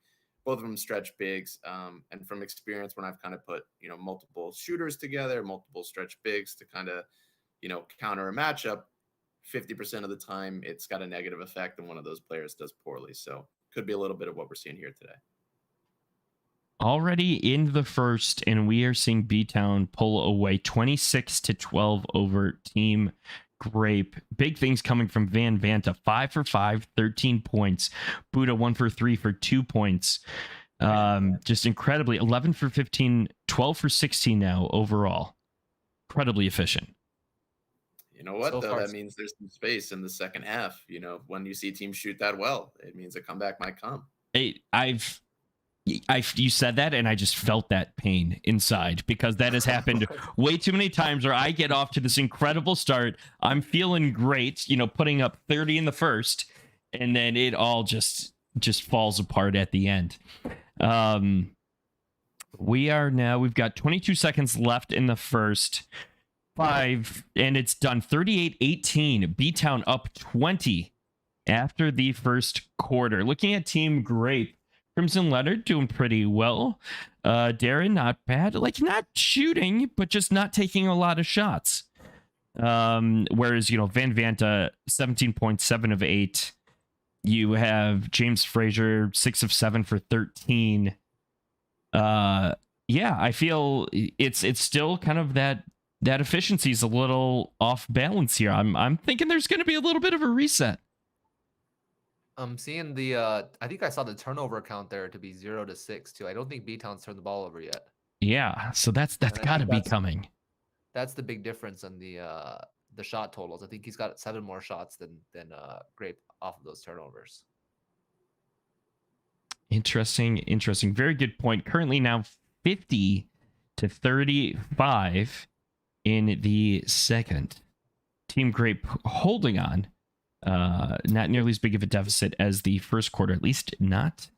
both of them stretch bigs. And from experience, when I've kind of put, multiple shooters together, multiple stretch bigs to kind of, counter a matchup, 50% of the time it's got a negative effect and one of those players does poorly. So could be a little bit of what we're seeing here today. Already in the first, and we are seeing B-Town pull away 26-12 over Team Grape. Big things coming from Van Vanta. 5 for 5, 13 points. Buddha 1 for 3 for 2 points. Just incredibly 11 for 15, 12 for 16 now overall. Incredibly efficient. You know what, though? That means there's some space in the second half. When you see teams shoot that well, it means a comeback might come. You said that, and I just felt that pain inside because that has happened way too many times where I get off to this incredible start. I'm feeling great, putting up 30 in the first, and then it all just falls apart at the end. We've got 22 seconds left in the first. 5, and it's done. 38-18. B-Town up 20 after the first quarter. Looking at Team Grape, Crimson Leonard doing pretty well. Darren, not bad. Not shooting, but just not taking a lot of shots. Whereas, Van Vanta, 17.7 of 8. You have James Frazier, 6 of 7 for 13. I feel it's still kind of that efficiency is a little off balance here. I'm thinking there's going to be a little bit of a reset. I'm seeing I think I saw the turnover count there to be 0 to 6 too. I don't think B-Town's turned the ball over yet. Yeah, so that's got to be coming. That's the big difference in the shot totals. I think he's got 7 more shots than Grape off of those turnovers. Interesting. Very good point. Currently now 50-35 in the second. Team Grape holding on. Not nearly as big of a deficit as the first quarter, at least not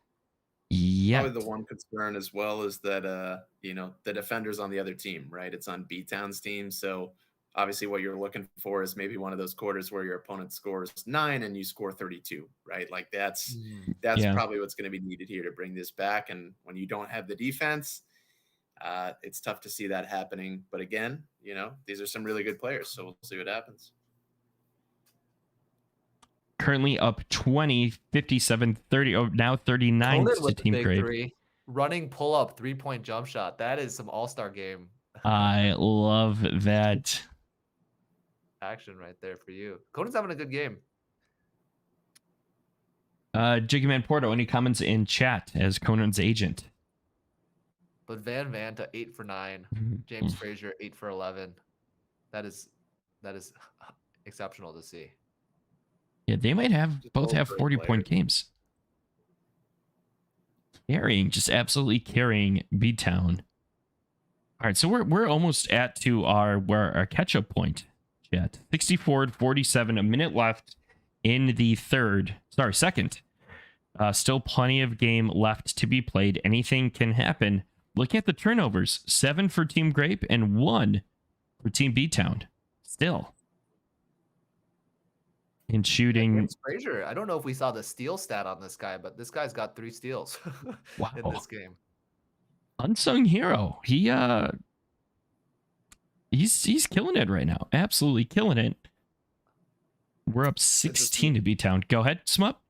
yet. Probably the one concern as well is that the defenders on the other team, right? It's on B-Town's team, so obviously what you're looking for is maybe one of those quarters where your opponent scores 9 and you score 32, right? That's probably what's going to be needed here to bring this back. And when you don't have the defense, it's tough to see that happening. But again, these are some really good players, so we'll see what happens. Currently up 20, 57, 30, now 39 to Team Grape. 3. Running pull-up 3-point jump shot. That is some all-star game. I love that. Action right there for you. Conan's having a good game. Jiggyman Porto, any comments in chat as Conan's agent? But Van Vanta 8 for 9. James Frazier 8 for 11. That is exceptional to see. Yeah, they might both have 40-point games. Just absolutely carrying B-Town. All right, so we're almost at our catch-up point. Chat 64-47, a minute left in the second. Still plenty of game left to be played. Anything can happen. Looking at the turnovers, 7 for Team Grape and 1 for Team B-Town. Still. In shooting. Frazier, I don't know if we saw the steal stat on this guy, but this guy's got 3 steals in this game. Unsung hero. He's killing it right now. Absolutely killing it. We're up 16 to B-Town. Go ahead, Smup.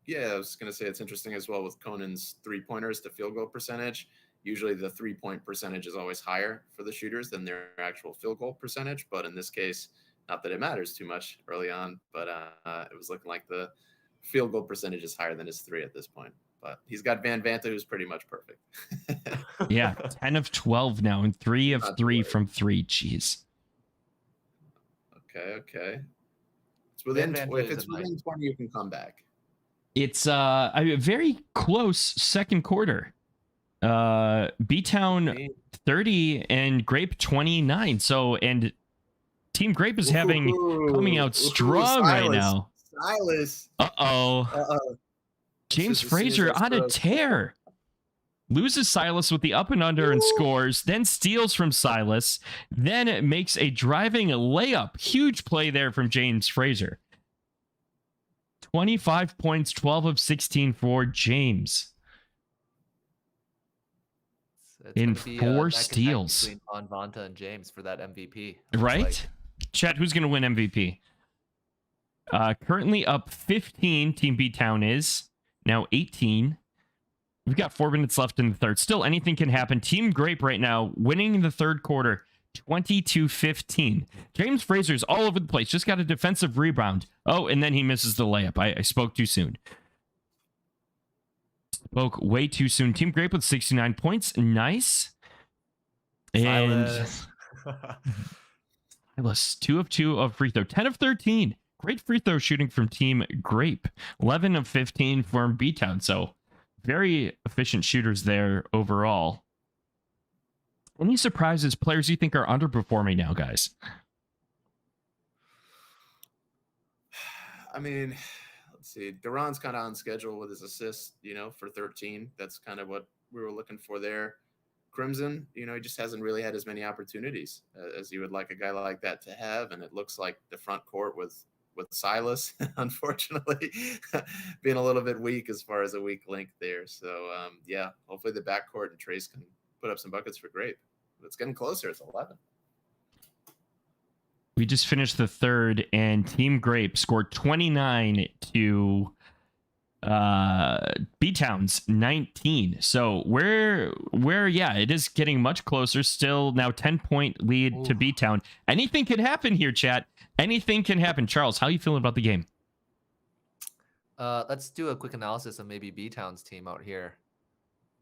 Yeah, I was going to say it's interesting as well with Conan's 3-pointers to field goal percentage. usually the 3-point percentage is always higher for the shooters than their actual field goal percentage. But in this case, not that it matters too much early on, but it was looking like the field goal percentage is higher than his 3 at this point. But he's got Van Vanta, who's pretty much perfect. Yeah, 10 of 12 now, and 3 of 3 from 3. Jeez. Okay. It's within. Van Vanta If it's is a within nice- 20, you can come back. It's a very close second quarter. B-Town 30 and Grape 29. So, and Team Grape is coming out strong right now. Silas. Uh-oh. James Frazier on a tear. Loses Silas with the up and under and scores, then steals from Silas, then it makes a driving layup. Huge play there from James Frazier. 25 points, 12 of 16 for James. It's In gonna be, 4 neck and neck steals. between Von Vanta and James for that MVP. Right? Like, Chat, who's going to win MVP? Currently up 15, Team B-Town is. Now 18. We've got 4 minutes left in the third. Still, anything can happen. Team Grape right now winning the third quarter, 20-15. James Frazier's all over the place. Just got a defensive rebound. Oh, and then he misses the layup. I spoke too soon. Spoke way too soon. Team Grape with 69 points. Nice. And Silas, 2 of 2 of free throw. 10 of 13. Great free throw shooting from Team Grape. 11 of 15 from B-Town. So very efficient shooters there overall. Any surprises, players you think are underperforming now, guys? I mean, let's see. Duran's kind of on schedule with his assists, for 13. That's kind of what we were looking for there. Crimson, he just hasn't really had as many opportunities as you would like a guy like that to have. And it looks like the front court with Silas, unfortunately, being a little bit weak as far as a weak link there. So, hopefully the backcourt and Trace can put up some buckets for Grape. But it's getting closer. It's 11. We just finished the third, and Team Grape scored 29 to B-Town's 19. So it is getting much closer. Still now 10-point lead to B-Town. Anything can happen here, chat. Anything can happen. Charles, how are you feeling about the game? Let's do a quick analysis of maybe B-Town's team out here.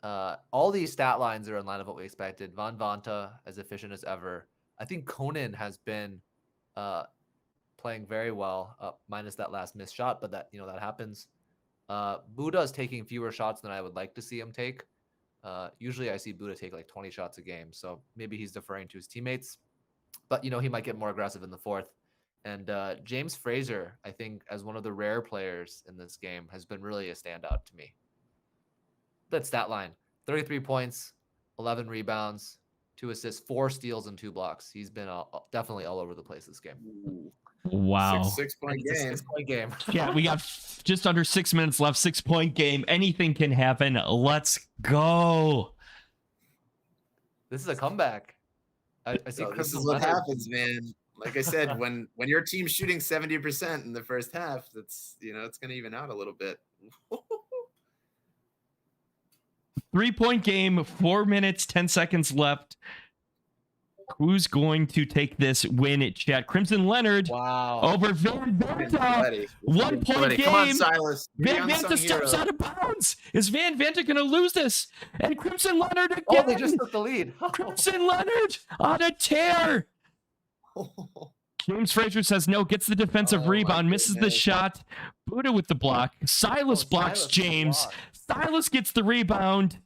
All these stat lines are in line of what we expected. Von Vanta as efficient as ever. I think Conan has been playing very well, minus that last missed shot, but that happens. Buddha is taking fewer shots than I would like to see him take. Usually I see Buddha take like 20 shots a game, so maybe he's deferring to his teammates. But he might get more aggressive in the fourth. And James Frazier, I think, as one of the rare players in this game, has been really a standout to me. That stat line: 33 points, 11 rebounds, 2 assists, 4 steals, and 2 blocks. He's been definitely all over the place this game. Wow. 6-point game. 6-point game. Yeah, we got just under 6 minutes left. 6-point game. Anything can happen. Let's go. This is a comeback. I see. This is what happens, man. Like I said, when your team's shooting 70% in the first half, that's it's going to even out a little bit. 3-point game, 4 minutes, 10 seconds left. Who's going to take this win at chat? Crimson Leonard over Van Vanta. 1-point game. Come on, Silas. Van Vanta steps out of bounds. Is Van Vanta going to lose this? And Crimson Leonard again. Oh, they just took the lead. Crimson Leonard on a tear. James Frazier says no, gets the defensive rebound, misses the shot. Buddha with the block. Silas blocks James. Silas gets the rebound.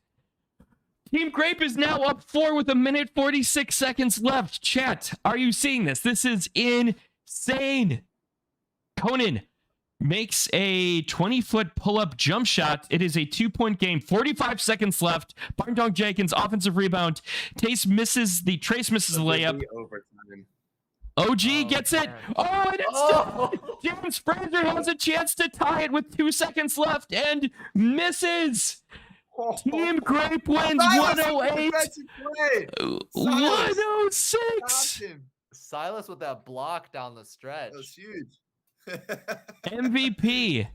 Team Grape is now up 4 with 1 minute 46 seconds left. Chat, are you seeing this? This is insane. Conan makes a 20-foot pull-up jump shot. It is a 2-point game. 45 seconds left. Barn Dog Jenkins, offensive rebound. Trace misses the layup. Overtime. OG gets it. Oh, and it's done. James Frazier has a chance to tie it with 2 seconds left and misses. Team Grape wins 108. 106. Silas with that block down the stretch. That was huge. MVP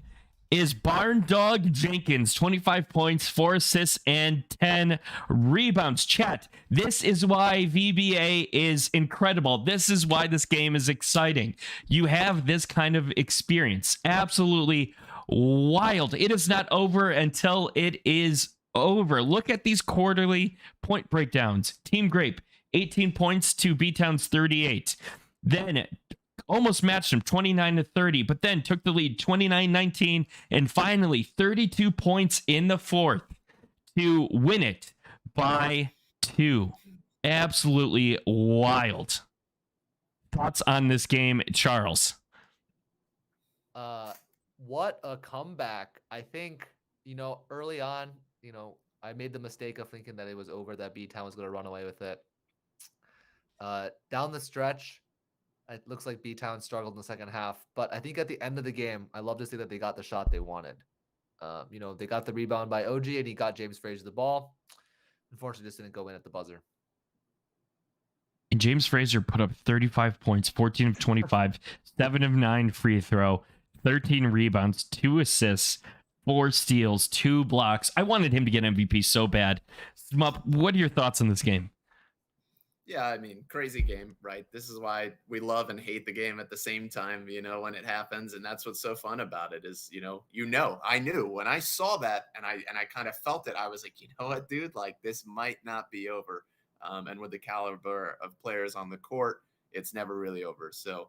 is Barn Dog Jenkins, 25 points, 4 assists, and 10 rebounds. Chat, this is why VBA is incredible. This is why this game is exciting. You have this kind of experience. Absolutely wild. It is not over until it is over. Look at these quarterly point breakdowns. Team Grape, 18 points to B-Town's 38. Then almost matched him 29-30, but then took the lead 29-19, and finally 32 points in the fourth to win it by 2. Absolutely wild. Thoughts on this game, Charles? What a comeback. I think, early on, I made the mistake of thinking that it was over, that B-Town was going to run away with it. Down the stretch, it looks like B-Town struggled in the second half, but I think at the end of the game, I love to see that they got the shot they wanted. They got the rebound by OG, and he got James Frazier the ball. Unfortunately, just didn't go in at the buzzer. And James Frazier put up 35 points, 14 of 25, 7 of 9 free throw, 13 rebounds, 2 assists, 4 steals, 2 blocks. I wanted him to get MVP so bad. Smup, what are your thoughts on this game? Yeah, I mean, crazy game, right? This is why we love and hate the game at the same time, when it happens. And that's what's so fun about it is, I knew when I saw that and I kind of felt it. I was like, you know what, dude, like this might not be over. And with the caliber of players on the court, it's never really over. So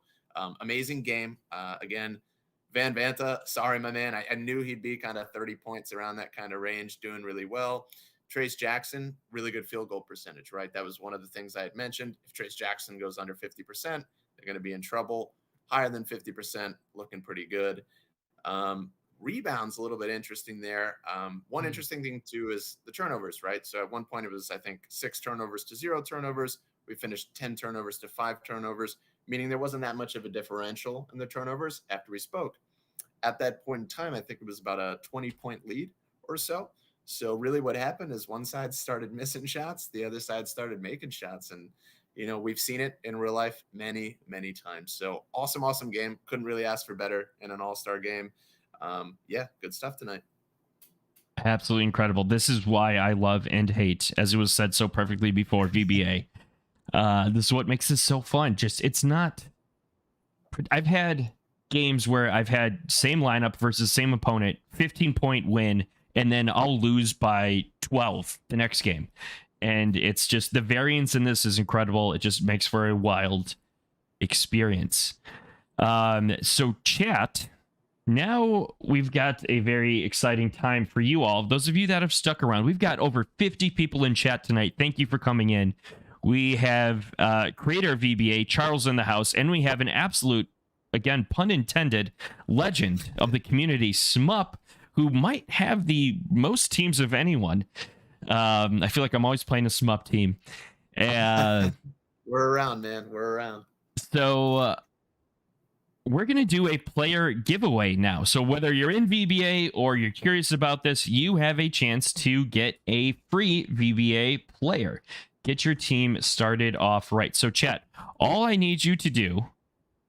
amazing game. Again, Van Vanta, sorry, my man. I knew he'd be kind of 30 points around that kind of range, doing really well. Trace Jackson, really good field goal percentage, right? That was one of the things I had mentioned. If Trace Jackson goes under 50%, they're going to be in trouble. Higher than 50%, looking pretty good. Rebounds, a little bit interesting there. One interesting thing, too, is the turnovers, right? So at one point, it was, I think, 6 turnovers to 0 turnovers. We finished 10 turnovers to 5 turnovers, meaning there wasn't that much of a differential in the turnovers after we spoke. At that point in time, I think it was about a 20-point lead or so. So really what happened is one side started missing shots, the other side started making shots. And, we've seen it in real life many, many times. So awesome game. Couldn't really ask for better in an all-star game. Yeah, good stuff tonight. Absolutely incredible. This is why I love and hate, as it was said so perfectly before, VBA. This is what makes this so fun. I've had games where I've had same lineup versus same opponent, 15-point win, and then I'll lose by 12 the next game. And it's just the variance in this is incredible. It just makes for a wild experience. So chat, now we've got a very exciting time for you all. Those of you that have stuck around, we've got over 50 people in chat tonight. Thank you for coming in. We have creator of VBA, Charles, in the house, and we have an absolute, again, pun intended, legend of the community, Smup, who might have the most teams of anyone. I feel like I'm always playing a Smup team. We're around, man. We're around. So we're going to do a player giveaway now. So whether you're in VBA or you're curious about this, you have a chance to get a free VBA player. Get your team started off right. So chat, all I need you to do,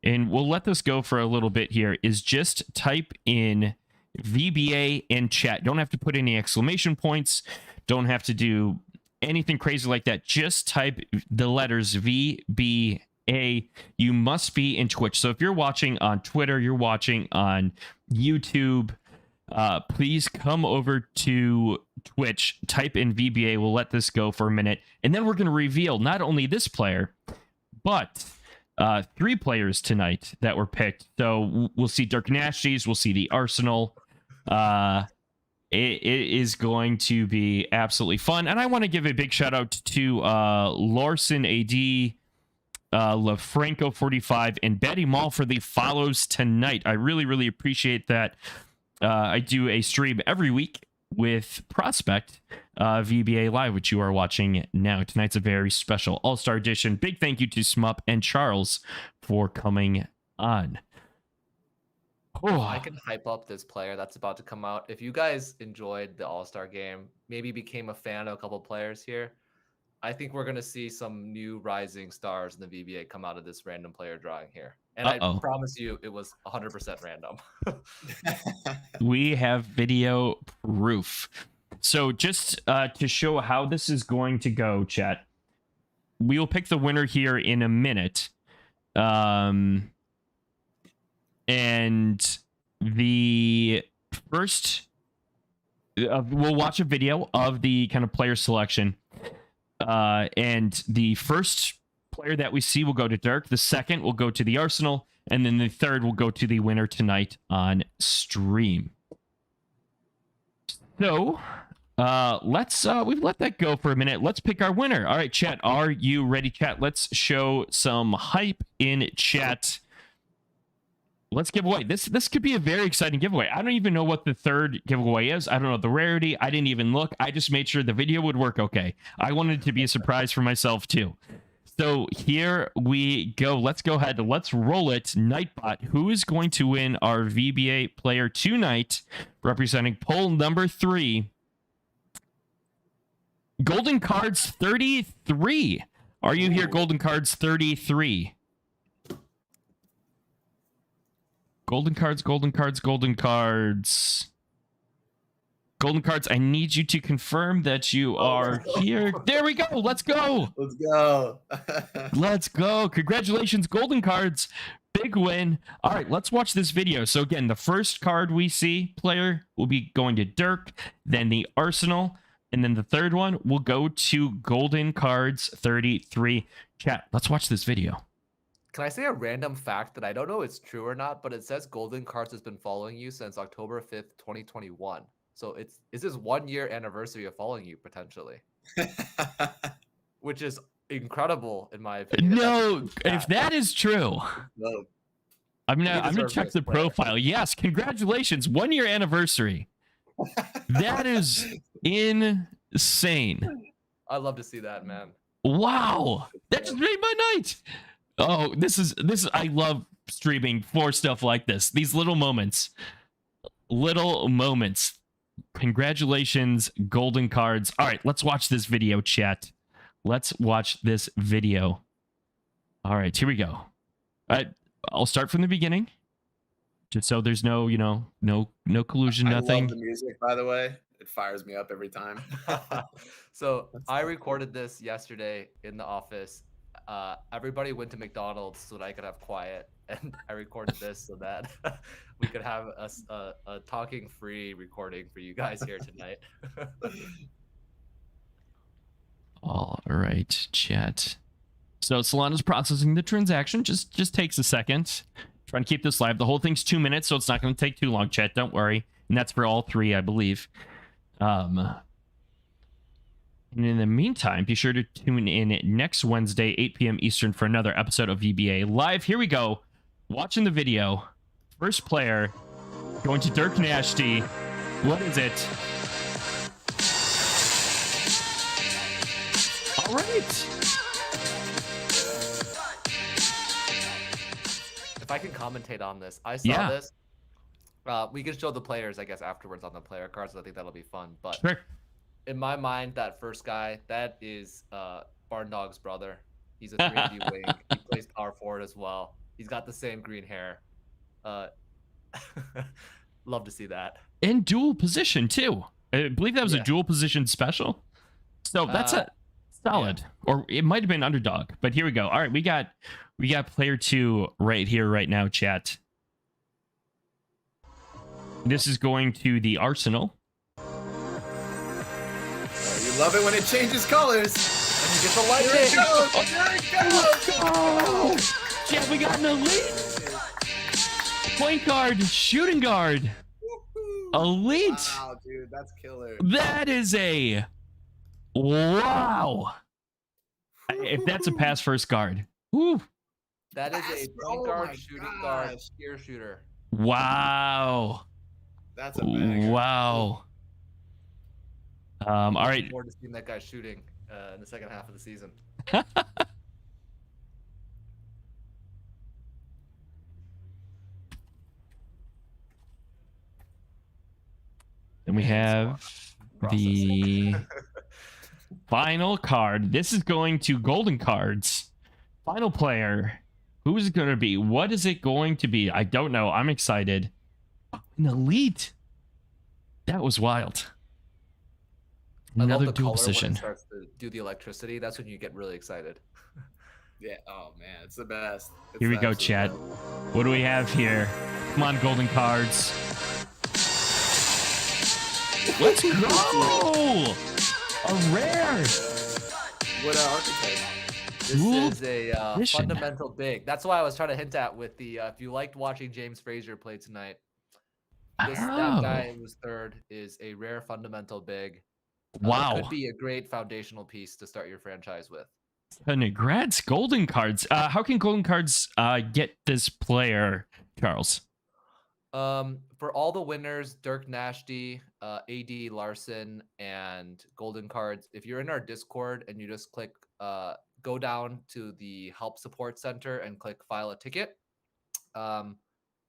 and we'll let this go for a little bit here, is just type in VBA in chat. Don't have to put any exclamation points. Don't have to do anything crazy like that. Just type the letters VBA. You must be in Twitch. So if you're watching on Twitter, you're watching on YouTube, please come over to Twitch, type in VBA. We'll let this go for a minute. And then we're going to reveal not only this player, but 3 players tonight that were picked. So we'll see Dirk Nashties, we'll see the Arsenal. It is going to be absolutely fun. And I want to give a big shout out to Larson AD, LaFranco 45, and Betty Mall for the follows tonight. I really appreciate that. I do a stream every week with Prospect VBA Live, which you are watching now. Tonight's a very special All-Star edition. Big thank you to Smup and Charles for coming on. Oh. I can hype up this player that's about to come out. If you guys enjoyed the All-Star game, maybe became a fan of a couple players here, I think we're going to see some new rising stars in the VBA come out of this random player drawing here. And I Uh-oh. promise you, it was 100% random. We have video proof. So just to show how this is going to go, chat, we will pick the winner here in a minute. And the first, we'll watch a video of the kind of player selection. And the first player that we see will go to Dirk. The second will go to the Arsenal. And then the third will go to the winner tonight on stream. So let's we've let that go for a minute. Let's pick our winner. All right, chat, are you ready, chat? Let's show some hype in chat. Let's give away. This could be a very exciting giveaway. I don't even know what the third giveaway is. I don't know the rarity. I didn't even look. I just made sure the video would work okay. I wanted it to be a surprise for myself too. So here we go. Let's go ahead. Let's roll it. Nightbot, who is going to win our VBA player tonight, representing poll number 3? Golden Cards 33. Are you here, Golden Cards 33? Golden Cards, Golden Cards, Golden Cards. Golden Cards, I need you to confirm that you are here. There we go. Let's go. Let's go. Let's go. Congratulations, Golden Cards. Big win. All right, let's watch this video. So again, the first card we see, player, will be going to Dirk, then the Arsenal, and then the third one will go to Golden Cards 33. Chat, let's watch this video. Can I say a random fact that I don't know if it's true or not, but it says Golden Cards has been following you since October 5th, 2021. So it's his 1 year anniversary of following you potentially, which is incredible in my opinion. No, if that is true, No. I'm gonna check the profile. Yes, congratulations, 1 year anniversary. That is insane. I'd love to see that, man. Wow, that just made my night. Oh, this is I love streaming for stuff like this. These little moments. Congratulations, Golden Cards. All right, let's watch this video, chat. Let's watch this video. All right, here we go. I'll start from the beginning, just so there's no, no collusion, nothing. I love the music, by the way. It fires me up every time. So I recorded this yesterday in the office. Everybody went to McDonald's so that I could have quiet, and I recorded this so that we could have a talking free recording for you guys here tonight. All right, chat. So Solana's processing the transaction. Just takes a second. Trying to keep this live. The whole thing's 2 minutes, so it's not going to take too long, chat. Don't worry. And that's for all 3, I believe. And in the meantime, be sure to tune in next Wednesday, 8 p.m. Eastern, for another episode of VBA Live. Here we go. Watching the video. First player going to Dirk Nashty. What is it? All right. If I can commentate on this, I saw this. We can show the players, I guess, afterwards on the player cards. I think that'll be fun. But Sure. In my mind, that first guy, that is Barn Dog's brother. He's a 3D wing. He plays power forward as well. He's got the same green hair. Love to see that. In dual position, too. I believe that was a dual position special. So that's a solid. Yeah. Or it might have been underdog. But here we go. All right, we got player 2 right here, right now, chat. This is going to the Arsenal. You love it when it changes colors. And you get the lightning. There it goes. There it goes. Oh, yeah, we got an elite point guard, shooting guard. Elite. Wow, dude, that's killer. That is a wow. If that's a pass first guard. Woo. That is a point guard, shooting guard, spear shooter. Wow. That's a banger. Wow. All right. Looking forward to seeing that guy shooting in the second half of the season. Then we have the final card. This is going to Golden Cards. Final player Who's it going to be? What is it going to be? I don't know. I'm excited. An elite. That was wild. I love Another the dual color when position. it starts to do the electricity. That's when you get really excited. Yeah. Oh man, it's the best. It's Here we the go, absolute chat. best. What do we have here? Come on, golden cards. Let's go! A rare. What archetype? This Dual is a position. fundamental big. That's why I was trying to hint at with the if you liked watching James Frazier play tonight, that guy who was third is a rare fundamental big. Wow. Could be a great foundational piece to start your franchise with. Congrats, golden cards. How can golden cards get this player, Charles? For all the winners, Dirk Nashty, AD Larson, and golden cards, if you're in our Discord and you just click go down to the help support center and click file a ticket,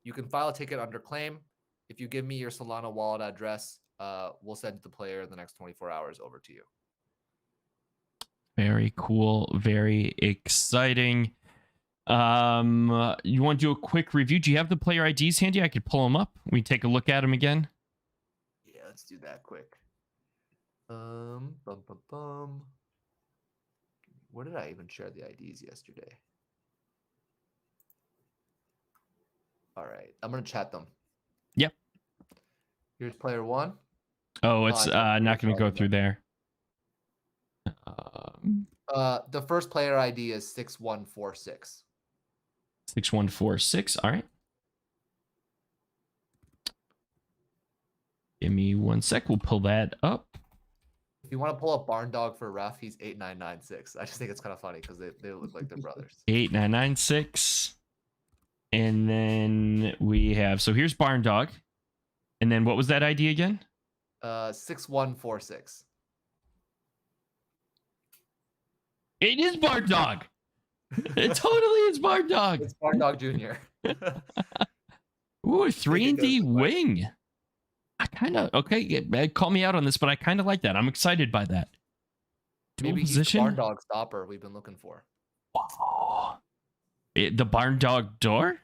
you can file a ticket under claim. If you give me your Solana wallet address, we'll send the player in the next 24 hours over to you. Very cool. Very exciting. You want to do a quick review? Do you have the player IDs handy? I could pull them up. We take a look at them again. Yeah, let's do that quick. Where did I even share the IDs yesterday? All right, I'm gonna chat them. Yep. Here's player one. Oh, it's I not going to go through there. The first player ID is 6146. 6146. All right. Give me 1 sec. We'll pull that up. If you want to pull up Barn Dog for ref, he's 8996. I just think it's kind of funny because they look like they're brothers. 8996. And then we have, so here's Barn Dog. And then what was that ID again? 6146. It is Barn Dog. It totally is Barn Dog. It's Barn Dog Jr. Ooh, 3D goes to wing. I kind of, okay, call me out on this, but I kind of like that. I'm excited by that. Dual Maybe he's the position. Barn Dog stopper we've been looking for. Wow. The Barn Dog door?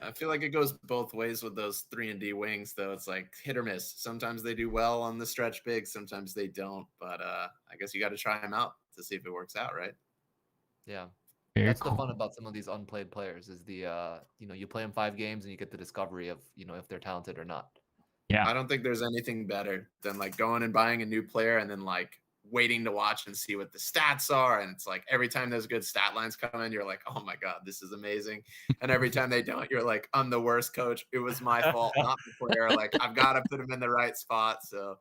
I feel like it goes both ways with those 3D wings, though. It's like hit or miss. Sometimes they do well on the stretch big, sometimes they don't. But I guess you got to try them out to see if it works out, right? Yeah. Very That's cool. the fun about some of these unplayed players is the you play them 5 games and you get the discovery of if they're talented or not. Yeah. I don't think there's anything better than like going and buying a new player and then like waiting to watch and see what the stats are. And it's like every time those good stat lines come in, you're like, oh my God, this is amazing. And every time they don't, you're like, I'm the worst coach. It was my fault, not the player. Like I've got to put him in the right spot. So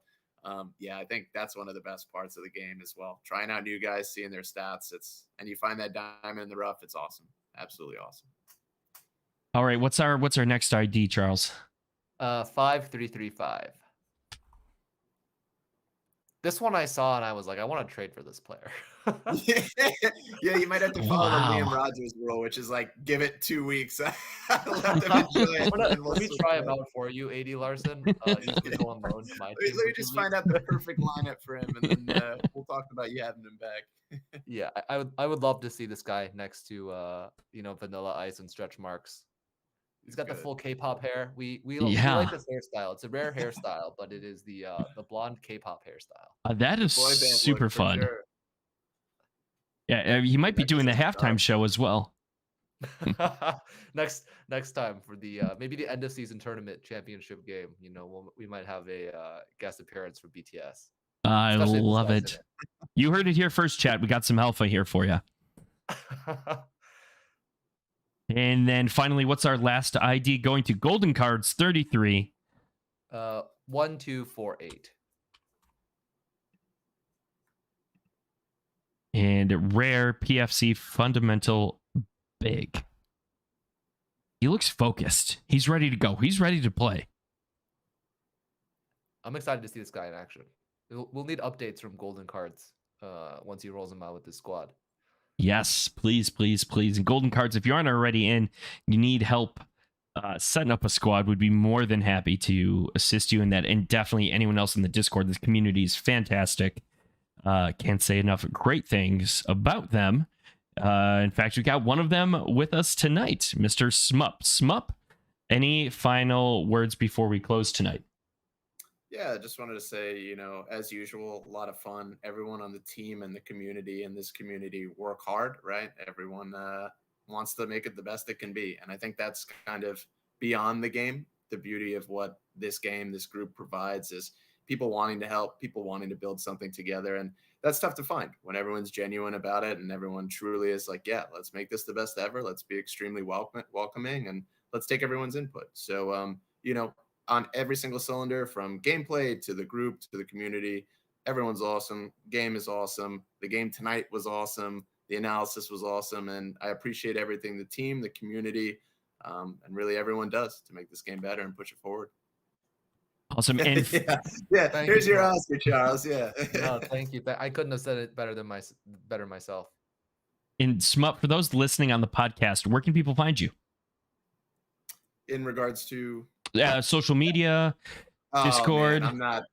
yeah, I think that's one of the best parts of the game as well. Trying out new guys, seeing their stats. And you find that diamond in the rough. It's awesome. Absolutely awesome. All right. What's our next ID, Charles? 5335. This one I saw and I was like, I want to trade for this player. Yeah, you might have to follow the Liam Wow. Rogers rule, which is like give it 2 weeks. Let them enjoy it, and we'll Let me switch try it him up. out for you, AD Larson. He's gonna go on loan to my team. Let me just find out the perfect lineup for him, and then we'll talk about you having him back. Yeah, I would love to see this guy next to Vanilla Ice and Stretch Marks. He's got the Good. full K-pop hair. We Yeah. like this hairstyle. It's a rare hairstyle, but it is the blonde K-pop hairstyle. That is Boy band look super for fun. sure. Yeah, he might be That doing the goes up halftime top. show as well. next time for the maybe the end of season tournament championship game. We might have a guest appearance for BTS. I Especially if this love guy's it. in You heard it here first, chat. We got some alpha here for you. it. And then finally, what's our last ID going to? Golden Cards 33. 1248. And rare PFC fundamental big. He looks focused. He's ready to go. He's ready to play. I'm excited to see this guy in action. We'll need updates from Golden Cards once he rolls them out with this squad. Yes, please, please, please. And Golden Cards, if you aren't already in, you need help setting up a squad, would be more than happy to assist you in that. And definitely anyone else in the Discord. This community is fantastic. Can't say enough great things about them. In fact, we got one of them with us tonight, Mr. Smup. Smup, any final words before we close tonight? Yeah, just wanted to say, as usual, a lot of fun. Everyone on the team and the community in this community work hard, right? Everyone wants to make it the best it can be. And I think that's kind of beyond the game. The beauty of what this game, this group provides is people wanting to help, people wanting to build something together. And that's tough to find when everyone's genuine about it and everyone truly is like, yeah, let's make this the best ever. Let's be extremely welcoming and let's take everyone's input. So, on every single cylinder, from gameplay to the group to the community, everyone's awesome. Game is awesome. The game tonight was awesome. The analysis was awesome. And I appreciate everything the team, the community, and really everyone does to make this game better and push it forward. Awesome. And yeah. Here's your Oscar, Charles. Yeah. No, thank you. I couldn't have said it better myself. in Smup, for those listening on the podcast, where can people find you? In regards to Social media, Discord. Man, I'm not.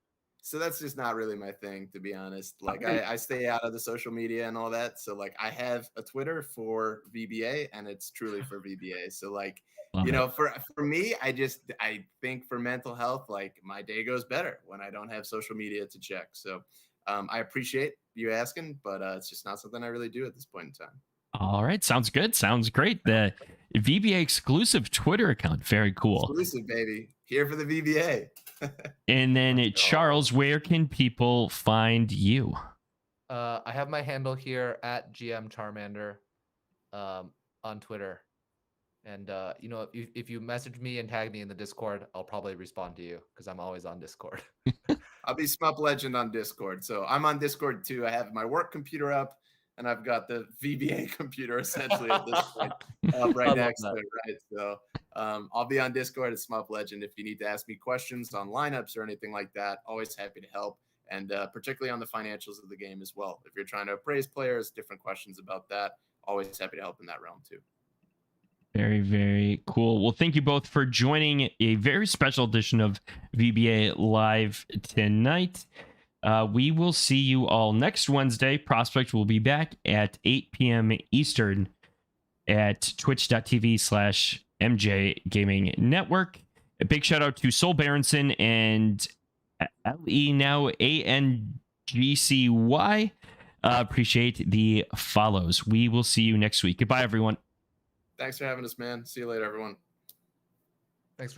So that's just not really my thing, to be honest. Like I stay out of the social media and all that. So like I have a Twitter for VBA and it's truly for VBA. So like, for me, I think for mental health, like my day goes better when I don't have social media to check. So I appreciate you asking, but it's just not something I really do at this point in time. All right. Sounds good. Sounds great. The VBA exclusive Twitter account. Very cool. Exclusive, baby. Here for the VBA. And then Charles, where can people find you? I have my handle here at GM Charmander on Twitter. And, if you message me and tag me in the Discord, I'll probably respond to you because I'm always on Discord. I'll be Smup Legend on Discord. So I'm on Discord too. I have my work computer up and I've got the VBA computer essentially at this point right next to it. Right. So I'll be on Discord at Smup Legend. If you need to ask me questions on lineups or anything like that, always happy to help. And particularly on the financials of the game as well. If you're trying to appraise players, different questions about that, always happy to help in that realm too. Very, very cool. Well, thank you both for joining a very special edition of VBA Live tonight. We will see you all next Wednesday. Prospect will be back at 8 p.m. Eastern at twitch.tv/MJ Gaming Network. A big shout out to Sol Berenson and LE now ANGCY. Appreciate the follows. We will see you next week. Goodbye, everyone. Thanks for having us, man. See you later, everyone. Thanks for having